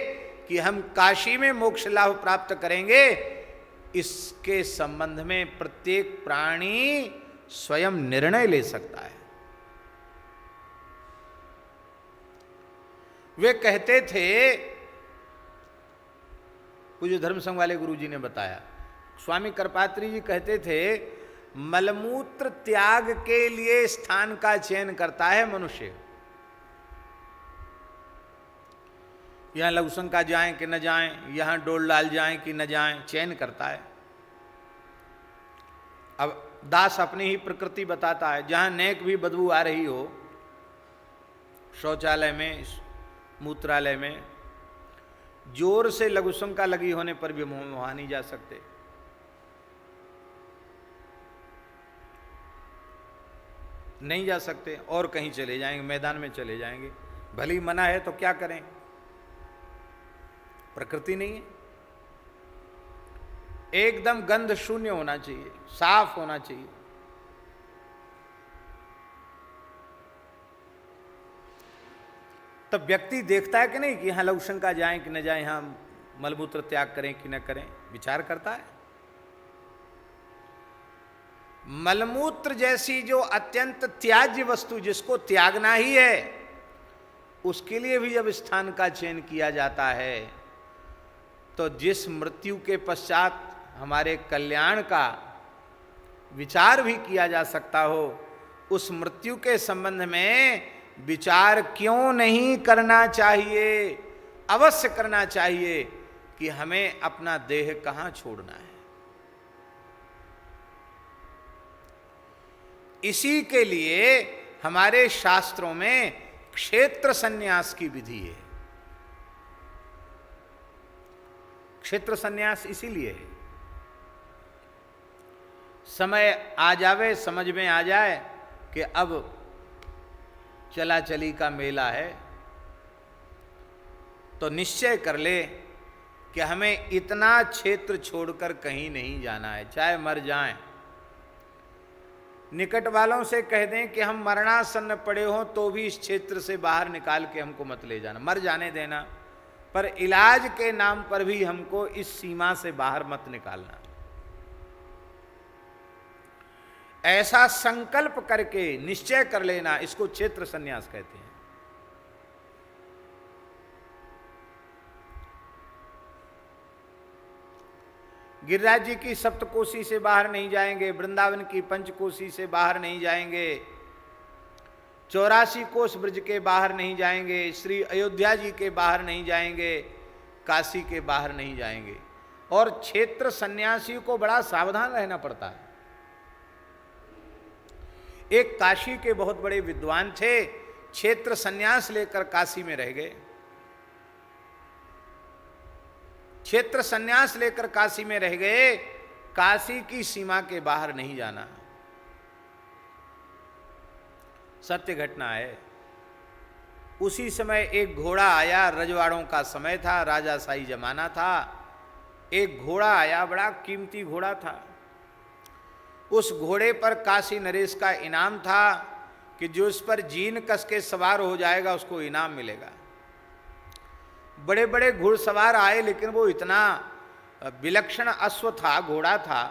कि हम काशी में मोक्ष लाभ प्राप्त करेंगे, इसके संबंध में प्रत्येक प्राणी स्वयं निर्णय ले सकता है। वे कहते थे, पूज्य धर्म संघ वाले गुरु जी ने बताया, स्वामी कृपात्री जी कहते थे, मलमूत्र त्याग के लिए स्थान का चयन करता है मनुष्य। यहां लघुशंका जाएं कि न जाएं, यहां डोल डाल जाएं कि न जाएं, चयन करता है। अब दास अपनी ही प्रकृति बताता है, जहां नेक भी बदबू आ रही हो, शौचालय में, मूत्रालय में, जोर से लघुशंका लगी होने पर भी वहां नहीं जा सकते। नहीं जा सकते, और कहीं चले जाएंगे, मैदान में चले जाएंगे। भली मना है तो क्या करें, प्रकृति नहीं है। एकदम गंध शून्य होना चाहिए, साफ होना चाहिए। तब व्यक्ति देखता है कि नहीं कि यहां लघुशंका जाएं कि न जाएं, यहां मलमूत्र त्याग करें कि न करें, विचार करता है। मलमूत्र जैसी जो अत्यंत त्याज्य वस्तु जिसको त्यागना ही है, उसके लिए भी जब स्थान का चयन किया जाता है, तो जिस मृत्यु के पश्चात हमारे कल्याण का विचार भी किया जा सकता हो, उस मृत्यु के संबंध में विचार क्यों नहीं करना चाहिए? अवश्य करना चाहिए कि हमें अपना देह कहां छोड़ना है। इसी के लिए हमारे शास्त्रों में क्षेत्र संन्यास की विधि है। क्षेत्र संन्यास इसीलिए है, समय आ जावे, समझ में आ जाए कि अब चला चली का मेला है, तो निश्चय कर ले कि हमें इतना क्षेत्र छोड़कर कहीं नहीं जाना है, चाहे मर जाएं। निकट वालों से कह दें कि हम मरणासन्न पड़े हों तो भी इस क्षेत्र से बाहर निकाल के हमको मत ले जाना, मर जाने देना, पर इलाज के नाम पर भी हमको इस सीमा से बाहर मत निकालना। ऐसा संकल्प करके निश्चय कर लेना, इसको क्षेत्र संन्यास कहते हैं। गिरिराज जी की सप्तकोशी से बाहर नहीं जाएंगे, वृंदावन की पंचकोशी से बाहर नहीं जाएंगे, 84 कोष ब्रज के बाहर नहीं जाएंगे, श्री अयोध्या जी के बाहर नहीं जाएंगे, काशी के बाहर नहीं जाएंगे। और क्षेत्र सन्यासी को बड़ा सावधान रहना पड़ता है। एक काशी के बहुत बड़े विद्वान थे, क्षेत्र सन्यास लेकर काशी में रह गए। क्षेत्र सन्यास लेकर काशी में रह गए, काशी की सीमा के बाहर नहीं जाना। सत्य घटना है। उसी समय एक घोड़ा आया, रजवाड़ों का समय था, राजाशाही जमाना था। एक घोड़ा आया, बड़ा कीमती घोड़ा था। उस घोड़े पर काशी नरेश का इनाम था कि जो उस पर जीन कस के सवार हो जाएगा उसको इनाम मिलेगा। बड़े बड़े घुड़सवार आए, लेकिन वो इतना विलक्षण अश्व था, घोड़ा था,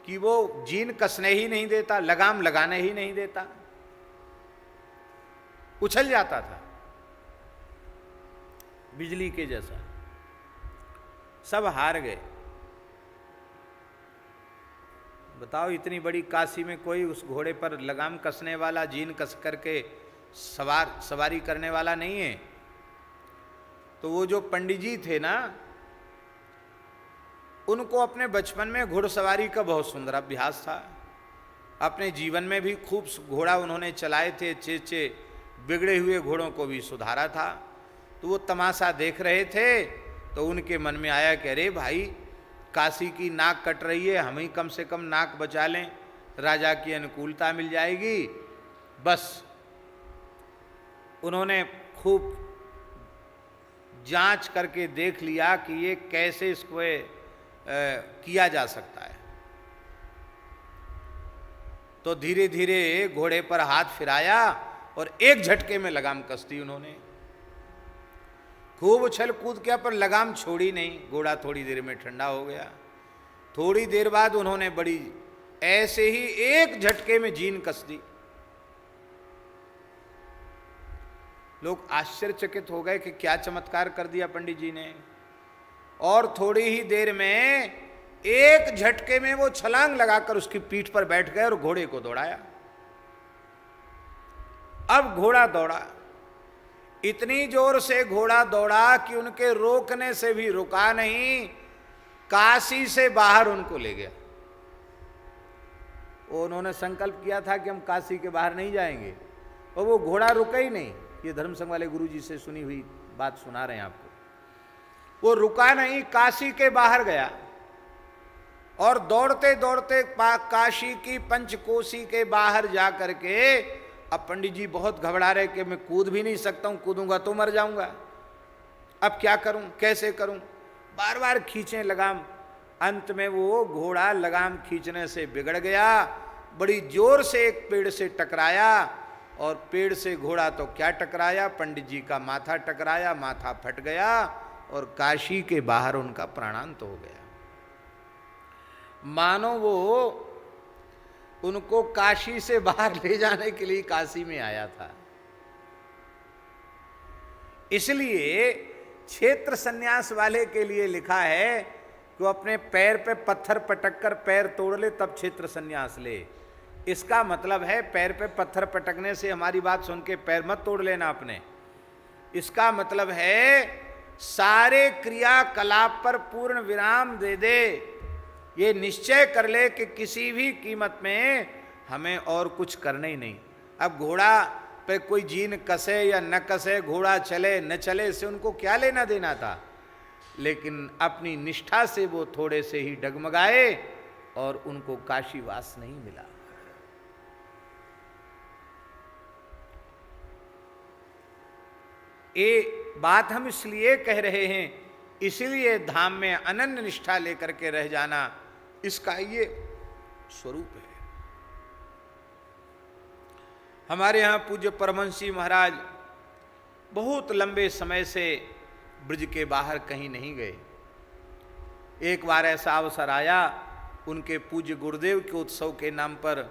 कि वो जीन कसने ही नहीं देता, लगाम लगाने ही नहीं देता, उछल जाता था बिजली के जैसा। सब हार गए। बताओ, इतनी बड़ी काशी में कोई उस घोड़े पर लगाम कसने वाला, जीन कस करके सवारी करने वाला नहीं है। तो वो जो पंडित जी थे ना, उनको अपने बचपन में घुड़सवारी का बहुत सुंदर अभ्यास था। अपने जीवन में भी खूब घोड़ा उन्होंने चलाए थे, अच्छे बिगड़े हुए घोड़ों को भी सुधारा था। तो वो तमाशा देख रहे थे, तो उनके मन में आया कि अरे भाई, काशी की नाक कट रही है, हम ही कम से कम नाक बचा लें, राजा की अनुकूलता मिल जाएगी। बस उन्होंने खूब जांच करके देख लिया कि ये कैसे इसको किया जा सकता है। तो धीरे धीरे घोड़े पर हाथ फिराया और एक झटके में लगाम कस दी उन्होंने। खूब उछल कूद किया, पर लगाम छोड़ी नहीं। घोड़ा थोड़ी देर में ठंडा हो गया। थोड़ी देर बाद उन्होंने बड़ी ऐसे ही एक झटके में जीन कस दी। लोग आश्चर्यचकित हो गए कि क्या चमत्कार कर दिया पंडित जी ने। और थोड़ी ही देर में एक झटके में वो छलांग लगाकर उसकी पीठ पर बैठ गए और घोड़े को दौड़ाया। अब घोड़ा दौड़ा, इतनी जोर से घोड़ा दौड़ा कि उनके रोकने से भी रुका नहीं, काशी से बाहर उनको ले गया। उन्होंने संकल्प किया था कि हम काशी के बाहर नहीं जाएंगे, और वो घोड़ा रुका ही नहीं। ये धर्म संघ वाले गुरुजी से सुनी हुई बात सुना रहे हैं आपको। वो रुका नहीं, काशी के बाहर गया और दौड़ते दौड़ते काशी की पंचकोशी के बाहर जा करके, अब पंडित जी बहुत घबरा रहे कि मैं कूद भी नहीं सकता हूं, कूदूंगा तो मर जाऊंगा, अब क्या करूं, कैसे करूं। बार बार खींचे लगाम। अंत में वो घोड़ा लगाम खींचने से बिगड़ गया, बड़ी जोर से एक पेड़ से टकराया, और पेड़ से घोड़ा तो क्या टकराया, पंडित जी का माथा टकराया, माथा फट गया और काशी के बाहर उनका प्राणांत हो गया। मानो वो उनको काशी से बाहर ले जाने के लिए काशी में आया था। इसलिए क्षेत्र सन्यास वाले के लिए लिखा है कि वो अपने पैर पे पत्थर पटक कर पैर तोड़ ले तब क्षेत्र सन्यास ले। इसका मतलब है पैर पे पत्थर पटकने से हमारी बात सुन के पैर मत तोड़ लेना अपने। इसका मतलब है सारे क्रियाकलाप पर पूर्ण विराम दे दे, ये निश्चय कर ले कि किसी भी कीमत में हमें और कुछ करना ही नहीं। अब घोड़ा पे कोई जीन कसे या न कसे, घोड़ा चले न चले, इससे उनको क्या लेना देना था, लेकिन अपनी निष्ठा से वो थोड़े से ही डगमगाए और उनको काशीवास नहीं मिला। ये बात हम इसलिए कह रहे हैं, इसलिए धाम में अनन्य निष्ठा लेकर के रह जाना इसका ये स्वरूप है। हमारे यहाँ पूज्य परमहंसी महाराज बहुत लंबे समय से ब्रज के बाहर कहीं नहीं गए। एक बार ऐसा अवसर आया, उनके पूज्य गुरुदेव के उत्सव के नाम पर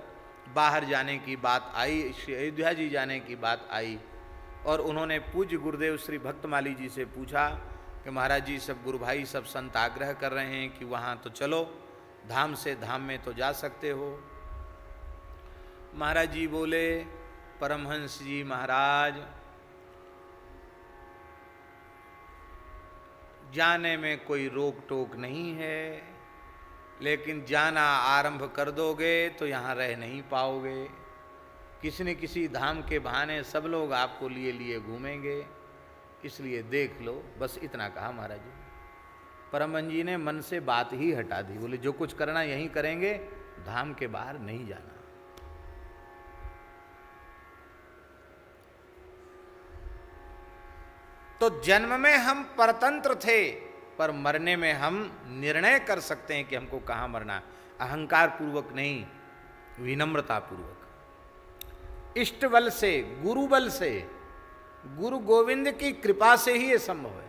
बाहर जाने की बात आई, श्री अयोध्या जी जाने की बात आई, और उन्होंने पूज्य गुरुदेव श्री भक्तमाली जी से पूछा कि महाराज जी सब गुरु भाई सब संत आग्रह कर रहे हैं कि वहाँ तो चलो, धाम से धाम में तो जा सकते हो। महाराज जी बोले, परमहंस जी महाराज, जाने में कोई रोक टोक नहीं है, लेकिन जाना आरंभ कर दोगे तो यहाँ रह नहीं पाओगे। किसी न किसी धाम के बहाने सब लोग आपको लिए लिए घूमेंगे, इसलिए देख लो। बस इतना कहा महाराज जी। परमहंस जी ने मन से बात ही हटा दी, बोले जो कुछ करना यहीं करेंगे, धाम के बाहर नहीं जाना। तो जन्म में हम परतंत्र थे, पर मरने में हम निर्णय कर सकते हैं कि हमको कहाँ मरना। अहंकार पूर्वक नहीं, विनम्रता पूर्वक, इष्ट बल से, गुरु बल से, गुरु गोविंद की कृपा से ही ये संभव है।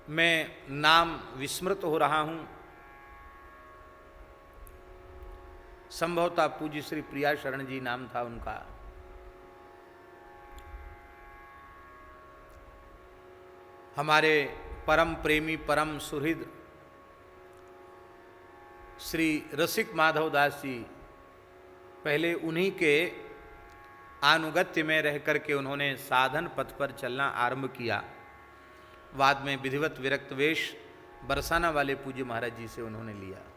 मैं नाम विस्मृत हो रहा हूं, संभवतः पूज्य श्री प्रिया शरण जी नाम था उनका। हमारे परम प्रेमी परम सुहृद श्री रसिक माधव दास जी, पहले उन्हीं के अनुगत्य में रह करके उन्होंने साधन पथ पर चलना आरंभ किया। बाद में विधिवत विरक्त वेश बरसाना वाले पूज्य महाराज जी से उन्होंने लिया।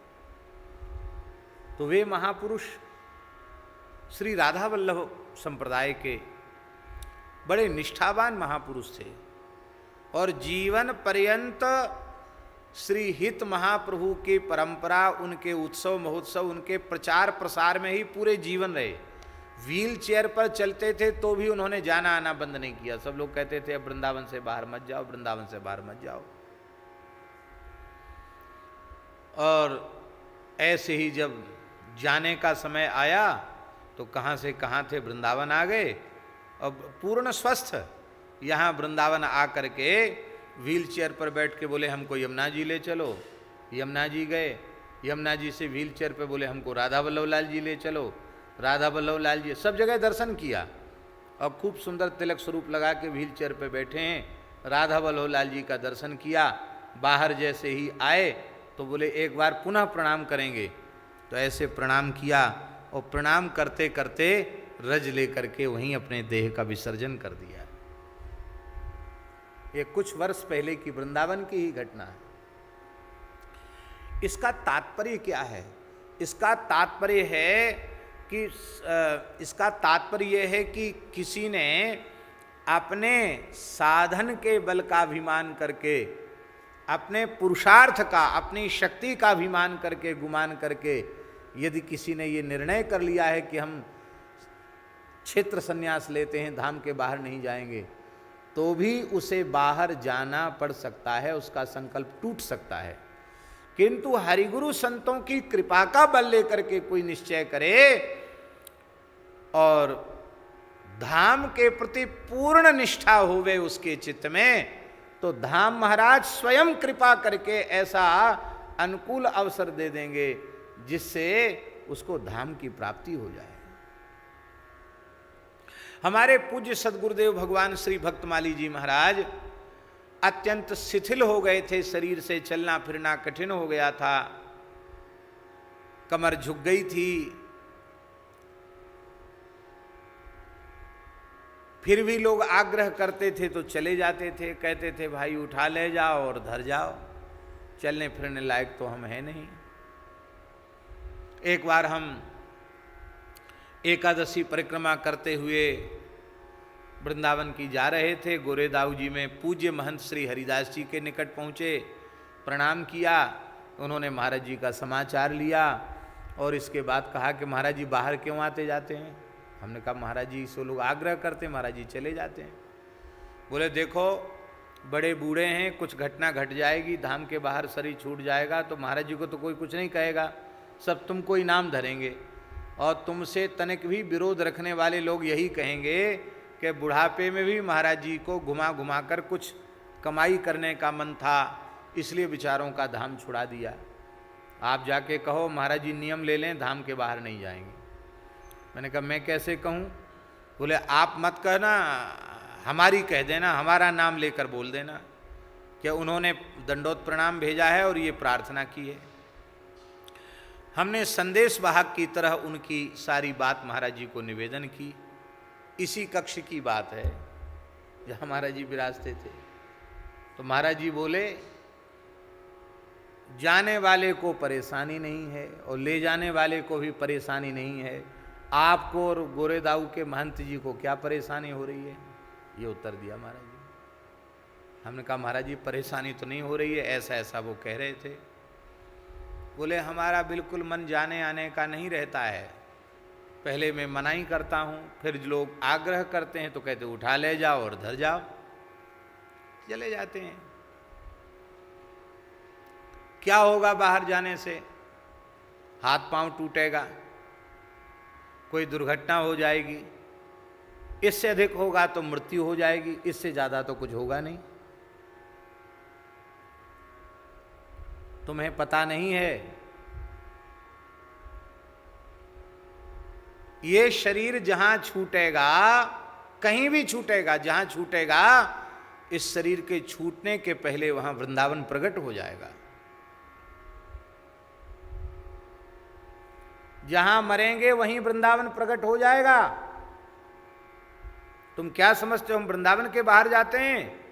तो वे महापुरुष श्री राधा वल्लभ संप्रदाय के बड़े निष्ठावान महापुरुष थे, और जीवन पर्यंत श्री हित महाप्रभु की परंपरा, उनके उत्सव महोत्सव, उनके प्रचार प्रसार में ही पूरे जीवन रहे। व्हील चेयर पर चलते थे तो भी उन्होंने जाना आना बंद नहीं किया। सब लोग कहते थे अब वृंदावन से बाहर मत जाओ, वृंदावन से बाहर मत जाओ। और ऐसे ही जब जाने का समय आया तो कहाँ से कहाँ थे, वृंदावन आ गए। अब पूर्ण स्वस्थ यहाँ वृंदावन आ करके व्हील चेयर पर बैठ के बोले हमको यमुना जी ले चलो। यमुना जी गए, यमुना जी से व्हील चेयर पर बोले हमको राधा वल्लभ लाल जी ले चलो। राधा वल्लभ लाल जी, सब जगह दर्शन किया और खूब सुंदर तिलक स्वरूप लगा के व्हील चेयर पर बैठे हैं। राधा वल्लभ लाल जी का दर्शन किया। बाहर जैसे ही आए तो बोले एक बार पुनः प्रणाम करेंगे। तो ऐसे प्रणाम किया और प्रणाम करते करते रज लेकर के वहीं अपने देह का विसर्जन कर दिया। ये कुछ वर्ष पहले की वृंदावन की ही घटना है। इसका तात्पर्य क्या है? इसका तात्पर्य है कि किसी ने अपने साधन के बल का अभिमान करके, अपने पुरुषार्थ का, अपनी शक्ति का अभिमान करके, गुमान करके, यदि किसी ने ये निर्णय कर लिया है कि हम क्षेत्र संन्यास लेते हैं, धाम के बाहर नहीं जाएंगे, तो भी उसे बाहर जाना पड़ सकता है, उसका संकल्प टूट सकता है। किंतु हरिगुरु संतों की कृपा का बल लेकर के कोई निश्चय करे और धाम के प्रति पूर्ण निष्ठा होवे उसके चित्त में, तो धाम महाराज स्वयं कृपा करके ऐसा अनुकूल अवसर दे देंगे जिससे उसको धाम की प्राप्ति हो जाए। हमारे पूज्य सदगुरुदेव भगवान श्री भक्तमाली जी महाराज अत्यंत शिथिल हो गए थे, शरीर से चलना फिरना कठिन हो गया था, कमर झुक गई थी। फिर भी लोग आग्रह करते थे तो चले जाते थे, कहते थे भाई उठा ले जाओ और धर जाओ, चलने फिरने लायक तो हम हैं नहीं। एक बार हम एकादशी परिक्रमा करते हुए वृंदावन की जा रहे थे, गोरेदाऊ जी में पूज्य महंत श्री हरिदास जी के निकट पहुँचे, प्रणाम किया। उन्होंने महाराज जी का समाचार लिया और इसके बाद कहा कि महाराज जी बाहर क्यों आते जाते हैं। हमने कहा महाराज जी सो लोग आग्रह करते हैं, महाराज जी चले जाते हैं। बोले देखो बड़े बूढ़े हैं, कुछ घटना घट जाएगी, धाम के बाहर शरीर छूट जाएगा तो महाराज जी को तो कोई कुछ नहीं कहेगा, सब तुमको इनाम धरेंगे और तुमसे तनिक भी विरोध रखने वाले लोग यही कहेंगे कि बुढ़ापे में भी महाराज जी को घुमा घुमा कर कुछ कमाई करने का मन था, इसलिए बेचारों का धाम छुड़ा दिया। आप जाके कहो महाराज जी नियम ले लें, धाम के बाहर नहीं जाएंगे। मैंने कहा मैं कैसे कहूँ। बोले आप मत कहना, हमारी कह देना, हमारा नाम लेकर बोल देना कि उन्होंने दंडोत प्रणाम भेजा है और ये प्रार्थना की है। हमने संदेश वाहक की तरह उनकी सारी बात महाराज जी को निवेदन की। इसी कक्ष की बात है जहाँ महाराज जी विराजते थे। तो महाराज जी बोले जाने वाले को परेशानी नहीं है और ले जाने वाले को भी परेशानी नहीं है, आपको और गोरेदाऊ के महंत जी को क्या परेशानी हो रही है। ये उत्तर दिया महाराज जी। हमने कहा महाराज जी परेशानी तो नहीं हो रही है, ऐसा ऐसा वो कह रहे थे। बोले हमारा बिल्कुल मन जाने आने का नहीं रहता है, पहले मैं मनाही करता हूँ, फिर लोग आग्रह करते हैं तो कहते उठा ले जाओ और धर जाओ, चले जाते हैं। क्या होगा बाहर जाने से, हाथ पांव टूटेगा, कोई दुर्घटना हो जाएगी, इससे अधिक होगा तो मृत्यु हो जाएगी, इससे ज्यादा तो कुछ होगा नहीं। तुम्हें पता नहीं है ये शरीर जहां छूटेगा, कहीं भी छूटेगा, जहां छूटेगा, इस शरीर के छूटने के पहले वहां वृंदावन प्रकट हो जाएगा। जहां मरेंगे वहीं वृंदावन प्रकट हो जाएगा। तुम क्या समझते हो हम वृंदावन के बाहर जाते हैं?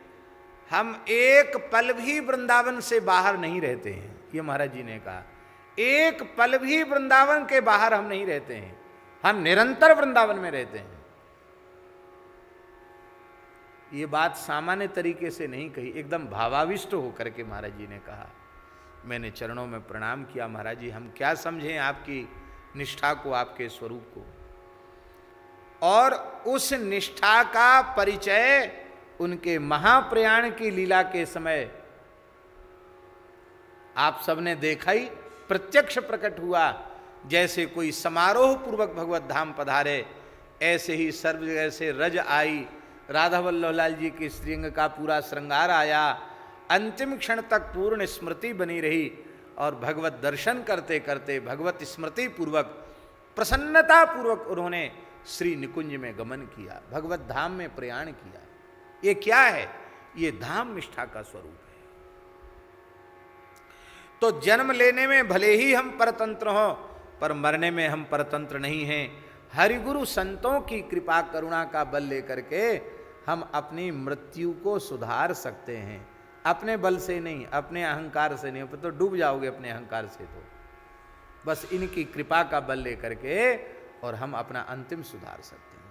हम एक पल भी वृंदावन से बाहर नहीं रहते हैं। ये महाराज जी ने कहा एक पल भी वृंदावन के बाहर हम नहीं रहते हैं, हम निरंतर वृंदावन में रहते हैं। ये बात सामान्य तरीके से नहीं कही, एकदम भावाविष्ट होकर के महाराज जी ने कहा। मैंने चरणों में प्रणाम किया, महाराज जी हम क्या समझें आपकी निष्ठा को, आपके स्वरूप को। और उस निष्ठा का परिचय उनके महाप्रयाण की लीला के समय आप सबने देखा ही, प्रत्यक्ष प्रकट हुआ। जैसे कोई समारोह पूर्वक भगवत धाम पधारे, ऐसे ही सर्व जगह से रज आई, राधा वल्लभ लाल जी के श्रीअंग का पूरा श्रृंगार आया, अंतिम क्षण तक पूर्ण स्मृति बनी रही और भगवत दर्शन करते करते भगवत स्मृति पूर्वक प्रसन्नता पूर्वक उन्होंने श्री निकुंज में गमन किया, भगवत धाम में प्रयाण किया। ये क्या है? ये धाम निष्ठा का स्वरूप है। तो जन्म लेने में भले ही हम परतंत्र हों, पर मरने में हम परतंत्र नहीं हैं। हरिगुरु संतों की कृपा करुणा का बल लेकर के हम अपनी मृत्यु को सुधार सकते हैं, अपने बल से नहीं, अपने अहंकार से नहीं। तो डूब जाओगे अपने अहंकार से, तो बस इनकी कृपा का बल लेकर के और हम अपना अंतिम सुधार सकते हैं।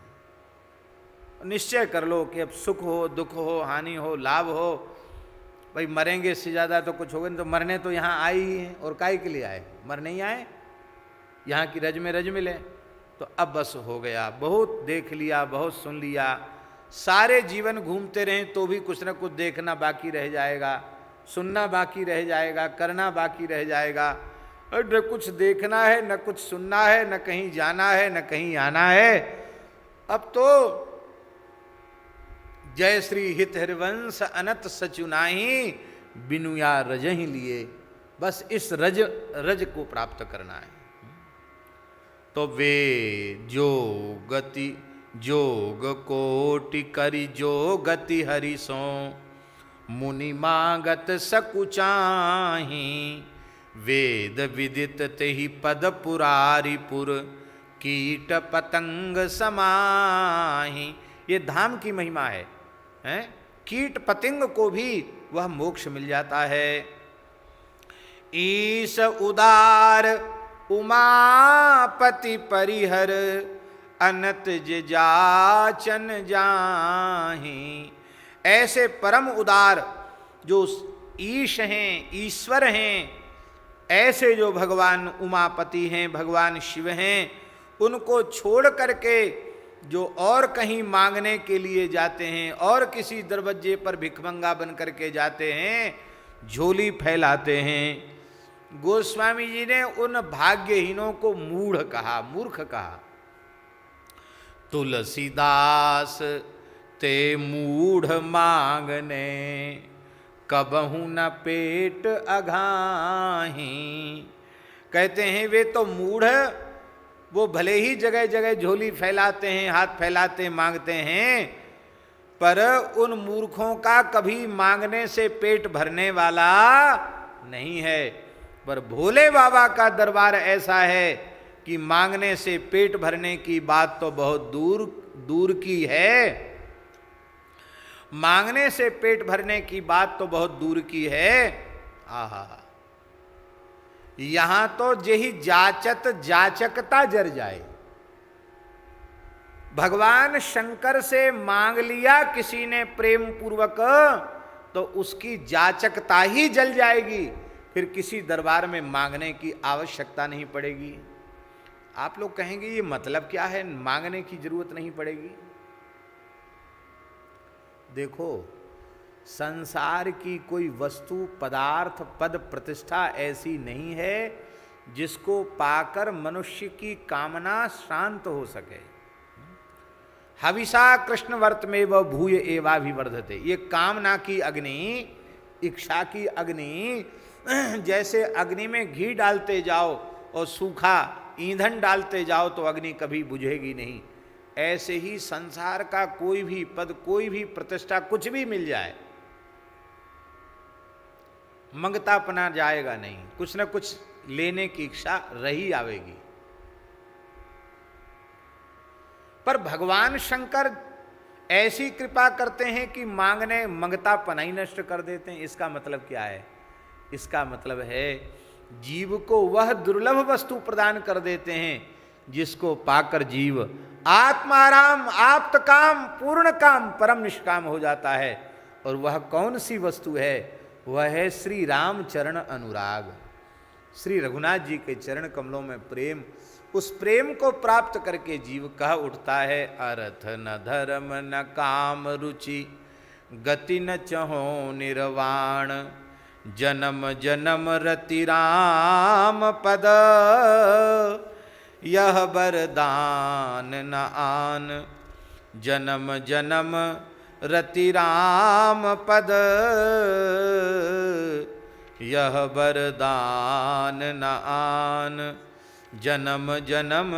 निश्चय कर लो कि अब सुख हो, दुख हो, हानि हो, लाभ हो, भाई मरेंगे, इससे ज़्यादा तो कुछ होगा नहीं। तो मरने तो यहाँ आए ही हैं, और काहे के लिए आए? मरने ही आए, यहाँ की रज में रज मिले। तो अब बस हो गया, बहुत देख लिया, बहुत सुन लिया, सारे जीवन घूमते रहें तो भी कुछ न कुछ देखना बाकी रह जाएगा, सुनना बाकी रह जाएगा, करना बाकी रह जाएगा। न कुछ देखना है, न कुछ सुनना है, न कहीं जाना है, न कहीं आना है। अब तो जय श्री हित हरिवंश अनत सचुनाही बिनुया रज ही लिए, बस इस रज को प्राप्त करना है। तो वे जोग कोटि करी जो गति हरि सो, मुनि मागत सकुचाही, वेद विदित तेहि पद पुरारिपुर, कीट पतंग समाही। ये धाम की महिमा है, हैं? कीट पतंग को भी वह मोक्ष मिल जाता है। ईश उदार उमापति परिहर, अनत जाचन जाही। ऐसे परम उदार जो ईश हैं, ईश्वर हैं, ऐसे जो भगवान उमापति हैं, भगवान शिव हैं, उनको छोड़ करके जो और कहीं मांगने के लिए जाते हैं और किसी दरवाजे पर भिखमंगा बन करके जाते हैं, झोली फैलाते हैं, गोस्वामी जी ने उन भाग्यहीनों को मूढ़ कहा, मूर्ख कहा। तुलसीदास ते मूढ़ मांगने, कबहू न पेट अघाही। कहते हैं वे तो मूढ़, वो भले ही जगह जगह झोली फैलाते हैं, हाथ फैलाते मांगते हैं, पर उन मूर्खों का कभी मांगने से पेट भरने वाला नहीं है। पर भोले बाबा का दरबार ऐसा है कि मांगने से पेट भरने की बात तो बहुत दूर दूर की है, मांगने से पेट भरने की बात तो बहुत दूर की है। आहा, यहां तो जेहि जाचत जाचकता जर जाए। भगवान शंकर से मांग लिया किसी ने प्रेम पूर्वक, तो उसकी जाचकता ही जल जाएगी, फिर किसी दरबार में मांगने की आवश्यकता नहीं पड़ेगी। आप लोग कहेंगे ये मतलब क्या है, मांगने की जरूरत नहीं पड़ेगी। देखो, संसार की कोई वस्तु, पदार्थ, पद, प्रतिष्ठा ऐसी नहीं है जिसको पाकर मनुष्य की कामना शांत हो सके। हविषा कृष्ण वर्त में वह भूय एवाभिवर्धते। ये कामना की अग्नि, इच्छा की अग्नि, जैसे अग्नि में घी डालते जाओ और सूखा ईंधन डालते जाओ तो अग्नि कभी बुझेगी नहीं, ऐसे ही संसार का कोई भी पद, कोई भी प्रतिष्ठा, कुछ भी मिल जाए, मंगतापना जाएगा नहीं, कुछ न कुछ लेने की इच्छा रही आवेगी। पर भगवान शंकर ऐसी कृपा करते हैं कि मांगने मंगतापना ही नष्ट कर देते हैं। इसका मतलब क्या है? इसका मतलब है जीव को वह दुर्लभ वस्तु प्रदान कर देते हैं जिसको पाकर जीव आत्माराम, आप्त काम, पूर्ण काम, परम निष्काम हो जाता है। और वह कौन सी वस्तु है? वह है श्री राम चरण अनुराग, श्री रघुनाथ जी के चरण कमलों में प्रेम। उस प्रेम को प्राप्त करके जीव कह उठता है, अर्थ न धर्म न काम रुचि, गति न चहो निर्वाण, जन्म जन्म रति राम पद, यह वरदान न आन, जन्म जन्म रति राम पद, यह वरदान न आन, जन्म जन्म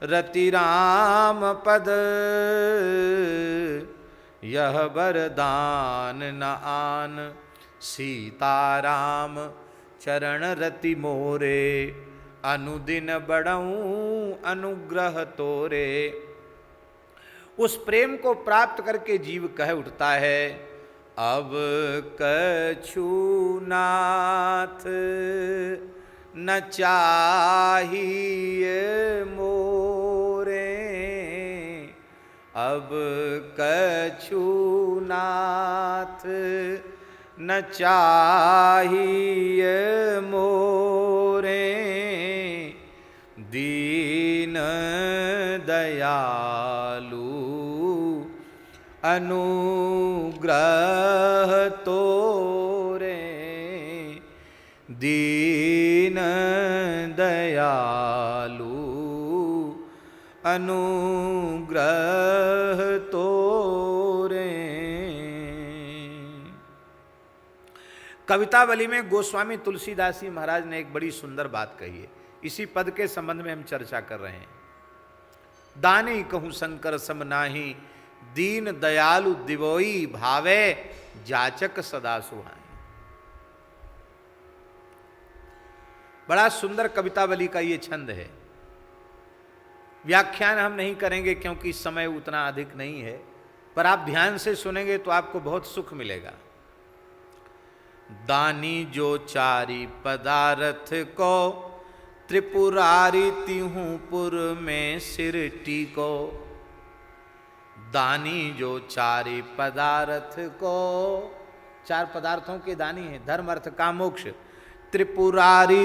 रति राम पद, यह वरदान न आन। सीताराम चरण रति मोरे, अनुदिन बढ़ऊं अनुग्रह तोरे। उस प्रेम को प्राप्त करके जीव कह उठता है, अब कछु नाथ न चाहिए मोरे, अब कछु नाथ न चाहिए मोरे, दीन दयालु अनुग्रह तोरे, दीन दयालु अनुग्रह तोरे। कवितावली में गोस्वामी तुलसीदास जी महाराज ने एक बड़ी सुंदर बात कही है। इसी पद के संबंध में हम चर्चा कर रहे हैं। दानी कहूं शंकर सम नाही, दीन दयालु दिवोई भावे, जाचक सदा सुहाई। बड़ा सुंदर कवितावली का ये छंद है। व्याख्यान हम नहीं करेंगे क्योंकि समय उतना अधिक नहीं है, पर आप ध्यान से सुनेंगे तो आपको बहुत सुख मिलेगा। दानी जो चारी पदार्थ को, त्रिपुरारी तिहूपुर में सिर टीको। दानी जो चारी पदार्थ को, चार पदार्थों के दानी है, धर्म अर्थ काम मोक्ष। त्रिपुरारी